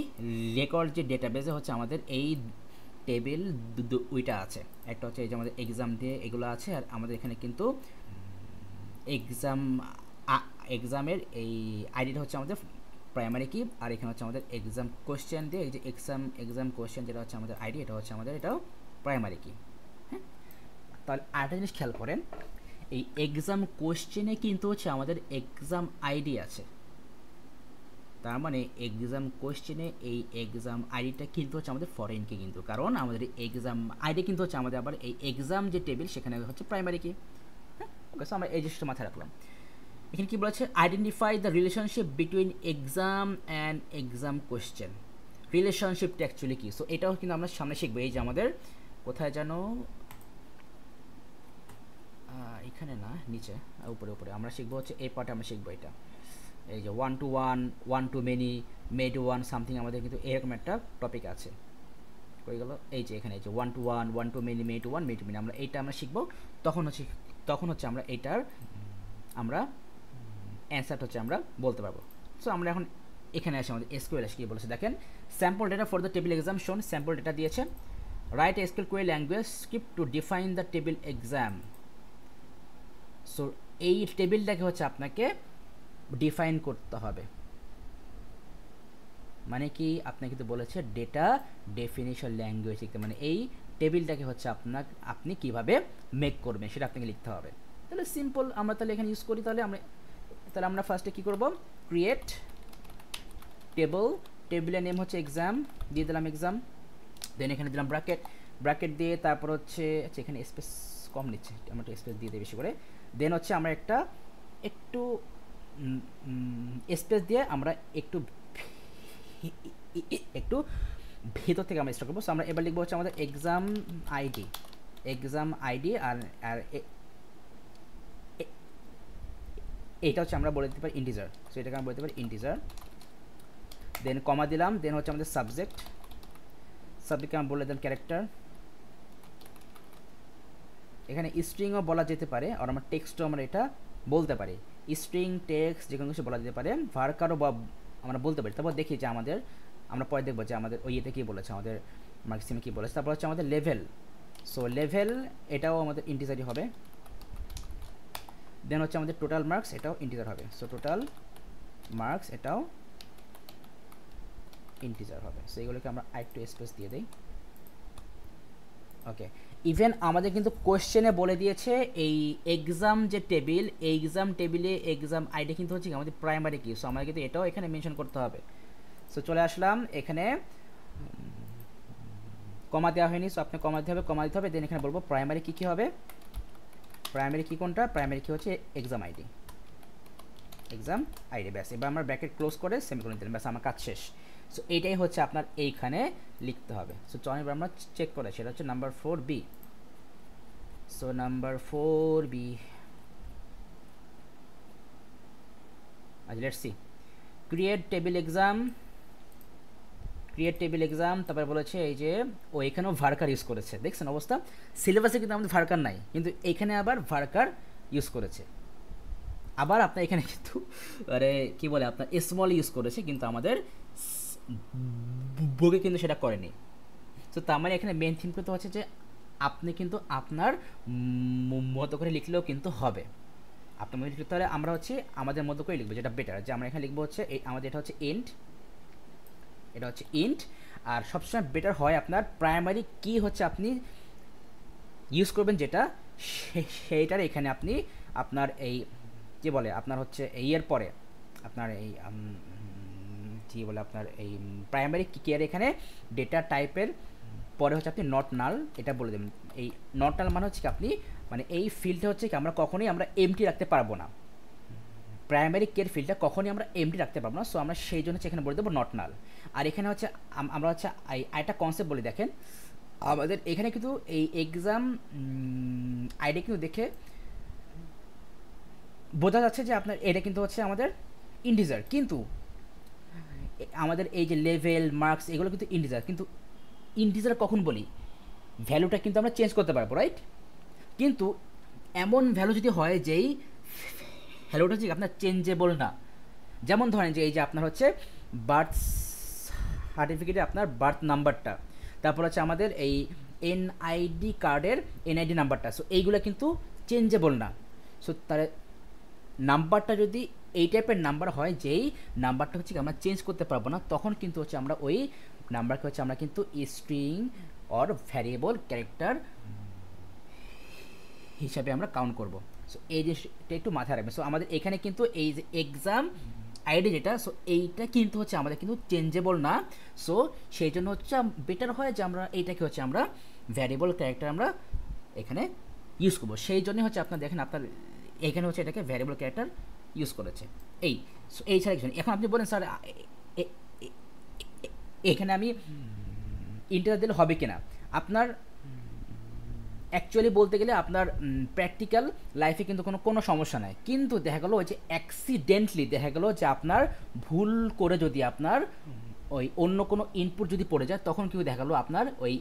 রেকর্ড যে ডেটাবেসে হচ্ছে আমাদের এই টেবিল দুইটা আছে, একটা হচ্ছে এই যে আমাদের এক্সাম দিয়ে এগুলো আছে, আর আমাদের এখানে কিন্তু এক্সামের এই আইডিটা হচ্ছে আমাদের প্রাইমারি কি, আর এখানে হচ্ছে আমাদের এক্সাম কোশ্চেন দিয়ে এই যে এক্সাম কোশ্চেন যেটা হচ্ছে আমাদের আইডি, এটা হচ্ছে আমাদের এটাও প্রাইমারি কি। হ্যাঁ, তাহলে আরেকটা জিনিস খেয়াল করেন, এই এক্সাম কোশ্চেনে কিন্তু হচ্ছে আমাদের এক্সাম আইডি আছে, তার মানে এক্সাম কোশ্চেনে এই এক্সাম আইডিটা কিন্তু হচ্ছে আমাদের ফরেন কি, কিন্তু কারণ আমাদের এক্সাম আইডি কিন্তু হচ্ছে আমাদের আবার এই এক্সাম যে টেবিল সেখানে হচ্ছে প্রাইমারি কি। হ্যাঁ, ওকে, সো আমরা এই জিনিসটা মাথায় রাখলাম। এখানে কি বলেছে, identify the relationship between exam and exam question. রিলেশনশিপটা অ্যাকচুয়ালি কি, সো এটাও কিন্তু আমরা সামনে শিখবো। এই যে আমাদের কোথায় যেন এখানে না, নিচে উপরে উপরে আমরা শিখবো হচ্ছে এই পার্টে আমরা শিখবো এটা, এই যে 1 to 1, 1 to many, made to 1 something, আমাদের কিন্তু এরকম একটা টপিক আছে। হয়ে গেল এই যে এখানে এই যে 1 to 1, 1 to many, made to 1, made to many, আমরা এইটা আমরা শিখবো। তখন হচ্ছে আমরা এইটার আমরা অ্যান্সারটা হচ্ছে আমরা বলতে পারবো। সো আমরা এখন এখানে আসি, আমাদের এসকিউএল কি বলেছে দেখেন, sample data for the table exam শোন। স্যাম্পল ডেটা দিয়েছে, right SQL query language script to define the table exam. So এই টেবিলটাকে হচ্ছে আপনাকে ডিফাইন করতে হবে, মানে কি আপনাকে তো বলেছে ডেটা ডেফিনিশন ল্যাঙ্গুয়েজ লিখতে, মানে এই টেবিলটাকে হচ্ছে আপনি কিভাবে মেক করবেন সেটা আপনাকে লিখতে হবে। তাহলে সিম্পল আমরা তাহলে এখানে ইউজ করি, তাহলে আমরা ফার্স্টে কী করব, ক্রিয়েট টেবল, টেবিলের নেম হচ্ছে এক্সাম, দিয়ে দিলাম এক্সাম, দেন এখানে দিলাম ব্র্যাকেট দিয়ে, তারপর হচ্ছে আচ্ছা এখানে স্পেস কম নিচ্ছে, আমরা একটা স্পেস দিয়ে দিই বেশি করে, দেন হচ্ছে আমরা একটু স্পেস দিয়ে আমরা একটু ভিতর থেকে আমরা স্টার্ট করবো। সো আমরা এবার লিখবো হচ্ছে আমাদের এক্সাম আইডি, আর এইটা হচ্ছে আমরা বলে দিতে পারি ইন্টিজার। সো এটাকে আমরা বলতে পারি ইন্টিজার, দেন কমা দিলাম, দেন হচ্ছে আমাদের সাবজেক্টকে আমরা বলে দিলাম ক্যারেক্টার। এখানে স্ট্রিংও বলা যেতে পারে, আর আমরা টেক্সটও আমরা এটা বলতে পারি, স্ট্রিং টেক্সট যে কোনো কিছু বলা যেতে পারে, ভার্কারও আমরা বলতে পারি। তারপর দেখি যে আমরা পরে দেখবো যে আমাদের ওই ইয়েতে কী বলেছে, আমাদের মার্কসিমে কী বলেছে। তারপর হচ্ছে আমাদের লেভেল, সো লেভেল এটাও আমাদের ইন্টিজারই হবে। দেন হচ্ছে আমাদের টোটাল মার্কস, এটাও ইন্টিজার হবে। সো টোটাল মার্কস এটাও ইন্টিজার হবে। সো এইগুলোকে আমরা আরেকটু স্পেস দিয়ে দিই। ওকে, ইভেন আমাদের কিন্তু কোশ্চেনে বলে দিয়েছে এই এক্সাম যে টেবিল, এই এক্সাম টেবিলে এক্সাম আইডি কিন্তু হচ্ছে আমাদের প্রাইমারি কি, সো আমাদের কিন্তু এটাও এখানে মেনশন করতে হবে। সো চলে আসলাম এখানে, কমা দেওয়া হয়নি, সো আপনি কমা দিতে হবে, দেন এখানে বলবো প্রাইমারি কি হবে, প্রাইমারি কি কোনটা, প্রাইমারি কি হচ্ছে এক্সাম আইডি, ব্যাস। এবার আমরা ব্র্যাকেট ক্লোজ করে সেমিকোলন দিলাম, ব্যাস আমার কাজ শেষ। সো এইটাই হচ্ছে আপনার এইখানে লিখতে হবে। সো চলুন এবার আমরা চেক করে, সেটা হচ্ছে number 4B। So number 4B, আচ্ছা let's see, create table exam, তারপরে বলেছে এই যে ও এখানেও ভার্কার ইউজ করেছে, দেখছেন অবস্থা, সিলেবাসে কিন্তু আমাদের ভার্কার নাই, কিন্তু এখানে আবার ভার্কার ইউজ করেছে। আবার আপনার এখানে কিন্তু কি বলে আপনার স্মল ইউজ করেছে, কিন্তু আমাদের বুকে কিন্তু সেটা করেনি। তো তার মানে এখানে মেন থিম করতে হচ্ছে যে আপনি কিন্তু আপনার মতো করে লিখলেও কিন্তু হবে, আপনার মতো লিখতে হলে আমরা হচ্ছে আমাদের মতো করে লিখবো, যেটা বেটার। যে আমরা এখানে লিখবো হচ্ছে আমাদের এটা হচ্ছে ইন্ট, আর সবসময় বেটার হয় আপনার প্রাইমারি কি হচ্ছে আপনি ইউজ করবেন, যেটা সেইটার এখানে আপনি আপনার এই কি বলে আপনার হচ্ছে এর পরে আপনার এই কি বলে আপনার এই প্রাইমারি কেয়ার এখানে ডেটা টাইপের পরে হচ্ছে আপনি নট নাল এটা বলে দেবেন। এই নট নাল মানে হচ্ছে কি আপনি মানে এই ফিল্ডটা হচ্ছে কি আমরা কখনোই আমরা এমটি রাখতে পারবো না, প্রাইমারি কেয়ার ফিল্ডটা কখনই আমরা এমটি রাখতে পারবো না। সো আমরা সেই জন্য এখানে বলে দেবো নট নাল। আর এখানে হচ্ছে আমরা হচ্ছে একটা কনসেপ্ট বলে দেখেন, আমাদের এখানে কিন্তু এই এক্সাম আইডি কিন্তু দেখে বোঝা যাচ্ছে যে আপনার এটা কিন্তু হচ্ছে আমাদের ইন্টিজার, কিন্তু আমাদের এই যে লেভেল মার্কস এগুলো কিন্তু ইন্টিজার, কিন্তু ইন্টিজার কখন বলি, ভ্যালুটা কিন্তু আমরা চেঞ্জ করতে পারবো, রাইট? কিন্তু এমন ভ্যালু যদি হয় যেই ভ্যালুটা হচ্ছে আপনার চেঞ্জেবল না, যেমন ধরেন যে এই যে আপনার হচ্ছে বার্থ সার্টিফিকেটে আপনার বার্থ নাম্বারটা, তারপর হচ্ছে আমাদের এই এনআইডি কার্ডের এনআইডি নাম্বারটা, সো এইগুলো কিন্তু চেঞ্জেবল না। সো তার নাম্বারটা যদি এই টাইপের নাম্বার হয় যেই নাম্বারটা হচ্ছে আমরা চেঞ্জ করতে পারবো না, তখন কিন্তু হচ্ছে আমরা ওই নাম্বারকে হচ্ছে আমরা কিন্তু স্ট্রিং অর ভ্যারিয়েবল ক্যারেক্টার হিসাবে আমরা কাউন্ট করব। সো এই জিনিসটা একটু মাথায় রাখবেন। সো আমাদের এখানে কিন্তু এই যে এক্সাম আইডি যেটা, সো এইটা কিন্তু হচ্ছে আমাদের কিন্তু চেঞ্জেবল না। সো সেই জন্য হচ্ছে বেটার হয় যে আমরা এইটাকে হচ্ছে আমরা ভ্যারিয়েবল ক্যারেক্টার আমরা এখানে ইউজ করবো। সেই জন্য হচ্ছে আপনার দেখেন আপনার এখানে হচ্ছে এটাকে ভ্যারিয়েবল ক্যারেক্টার ইউজ করেছে। এই সো এই ছাড়া কিছু এখন আপনি বলেন স্যার এখানে আমি ইন্টার দিলে হবে কিনা, আপনার অ্যাকচুয়ালি বলতে গেলে আপনার প্র্যাকটিক্যাল লাইফে কিন্তু কোনো সমস্যা নাই, কিন্তু দেখা গেলো যে অ্যাক্সিডেন্টলি দেখা গেলো যে আপনার ভুল করে যদি আপনার ওই অন্য কোনো ইনপুট যদি পড়ে যায়, তখন কিন্তু দেখা গেলো আপনার ওই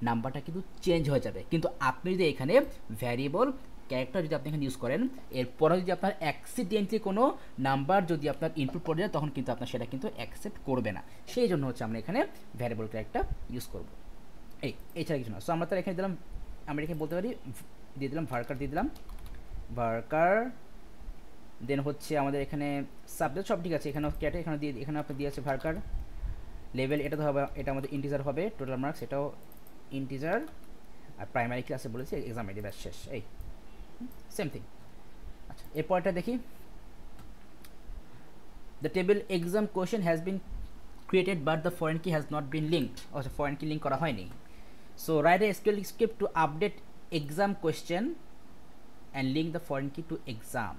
নাম্বারটা কিন্তু চেঞ্জ হয়ে যাবে। কিন্তু আপনি যদি এখানে ভ্যারিয়েবল ক্যারেক্টার যদি আপনি এখানে ইউজ করেন, এরপরে যদি আপনার অ্যাক্সিডেন্টলি কোনো নাম্বার যদি আপনার ইনপুট পড়ে যায়, তখন কিন্তু আপনার সেটা কিন্তু অ্যাকসেপ্ট করবে না। সেই জন্য হচ্ছে আমরা এখানে ভ্যারিয়েবল ক্যারেক্টার ইউজ করব। এছাড়া কিছু না। সো আমরা তার এখানে দিলাম, আমরা এখানে বলতে পারি দিয়ে দিলাম ভার্কার, দিয়ে দিলাম ভার্কার, দেন হচ্ছে আমাদের এখানে সাবজেক্ট সব ঠিক আছে, এখানে ক্যাটে এখানে দিয়ে এখানে আপনি দিয়ে আছে ভার্কার লেভেল, এটা তো হবে, এটা আমাদের ইন্টিজার হবে, টোটাল মার্কস এটাও ইন্টিজার, আর প্রাইমারি ক্লাসে বলেছি এক্সাম আইডি, ব্যাস শেষ, এই সেম থিং। আচ্ছা এরপরটা দেখি, the table exam question has been created but the foreign কি হ্যাজ নট বিন লিঙ্কড। আচ্ছা ফরেন কি লিঙ্ক করা হয়নি। So write a SQL script to update exam question and link the foreign key to exam.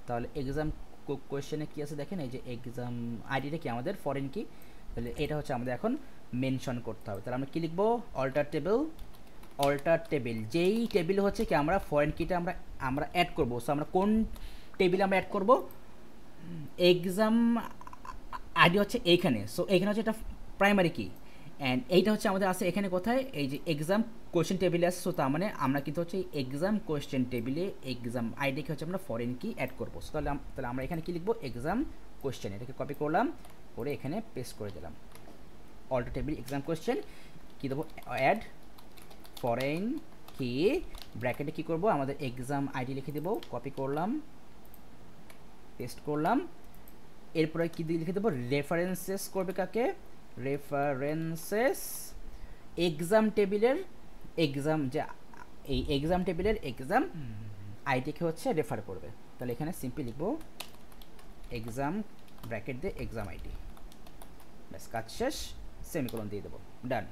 তাহলে এক্সাম কোয়েশ্চেনে কি আছে দেখেন, এই যে এক্সাম আইডিটা কি আমাদের ফরেন কি, তাহলে এটা হচ্ছে আমাদের এখন মেনশন করতে হবে। তাহলে আমরা কি লিখবো, অল্টার টেবিল যেই টেবিলে হচ্ছে কি আমরা ফরেন কিটা আমরা অ্যাড করবো। সো আমরা কোন টেবিলে আমরা অ্যাড করবো, এক্সাম আইডি হচ্ছে এইখানে, সো এইখানে হচ্ছে এটা প্রাইমারি কি, অ্যান্ড এইটা হচ্ছে আমাদের আছে এখানে কোথায়, এই যে এক্সাম কোয়েশ্চেন টেবিলে আছে। সো তার মানে আমরা কিন্তু হচ্ছে এক্সাম কোয়েশ্চেন টেবিলে এক্সাম আইডিকে হচ্ছে আমরা ফরেন কি অ্যাড করবো। সো তাহলে আমরা এখানে কি লিখবো, এক্সাম কোয়েশ্চেন, এটাকে কপি করলাম করে এখানে পেস্ট করে দিলাম, অল্টার টেবিল এক্সাম কোয়েশ্চেন কী দেবো, অ্যাড ফরেন কি, ব্র্যাকেটে কী করবো আমাদের এক্সাম আইডি লিখে দেবো, কপি করলাম পেস্ট করলাম, এরপরে কী দিয়ে লিখে দেবো, রেফারেন্সেস করবে কাকে, রেফারেন্সেস এক্সাম টেবিলের এক্সাম, যে এই এক্সাম টেবিলের এক্সাম আইডিকে হচ্ছে রেফার করবে। তাহলে এখানে সিম্পলি লিখবো এক্সাম ব্র্যাকেট দিয়ে এক্সাম আইডি, ব্যাস কাজ শেষ, সেমিকোলন দিয়ে দেবো, ডান।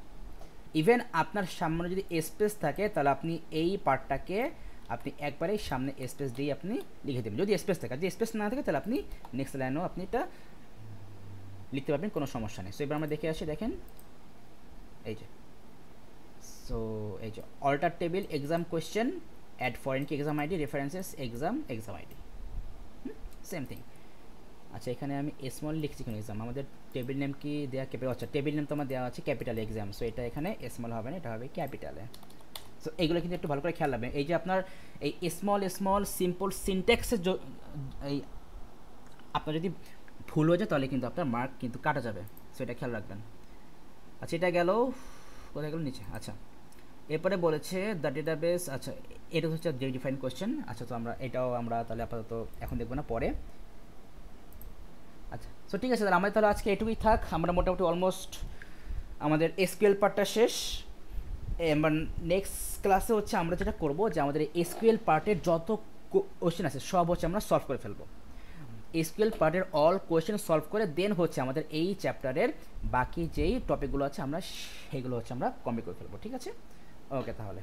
ইভেন আপনার সামনে যদি স্পেস থাকে তাহলে আপনি এই পার্টটাকে আপনি একবারেই সামনে স্পেস দিয়ে আপনি লিখে দেবেন, যদি স্পেস থাকে। যদি স্পেস না থাকে তাহলে আপনি নেক্সট লাইনেও আপনি এটা লিখতে পারবেন, কোনো সমস্যা নেই। সো এবার আমরা দেখে আসি, দেখেন এই যে, সো এই যে alter table exam question, add foreign key exam ID, references exam ID, same thing. আচ্ছা এখানে আমি স্মল লিখছি কেন, এক্সাম আমাদের টেবিল নেম কি দেওয়া ক্যাপিটাল, আচ্ছা টেবিল নেম তো আমার দেওয়া আছে ক্যাপিটাল এক্সাম, সো এটা এখানে স্মল হবে না, এটা হবে ক্যাপিটালে। সো এইগুলো কিন্তু একটু ভালো করে খেয়াল রাখবেন, এই যে আপনার এই স্মল সিম্পল সিনট্যাক্সের এই আপনার যদি ভুল হয়ে যায় তাহলে কিন্তু আপনার মার্ক কিন্তু কাটা যাবে, সো এটা খেয়াল রাখবেন। আচ্ছা এটা গেল, কোথায় গেল, নিচে। আচ্ছা এরপরে বলেছে দ্য ডেটাবেস, আচ্ছা এটা হচ্ছে ডিফাইন কোয়েশ্চেন। আচ্ছা তো আমরা এটাও আমরা তাহলে আপাতত এখন দেখবো না, পরে। আচ্ছা সো ঠিক আছে, তাহলে আমাদের তাহলে আজকে এটুকুই থাক, আমরা মোটামুটি অলমোস্ট আমাদের এসকিউএল পার্টটা শেষ। এবার নেক্সট ক্লাসে হচ্ছে আমরা যেটা করবো যে আমাদের এসকিউএল পার্টের যত কোয়েশ্চেন আছে সব হচ্ছে আমরা সলভ করে ফেলবো, এসকিউএল পার্টের অল কোয়েশ্চেন সলভ করে দেন হচ্ছে আমাদের এই চ্যাপ্টারের বাকি যেই টপিকগুলো আছে আমরা সেগুলো হচ্ছে আমরা কমপ্লিট করে ফেলবো, ঠিক আছে? ওকে তাহলে।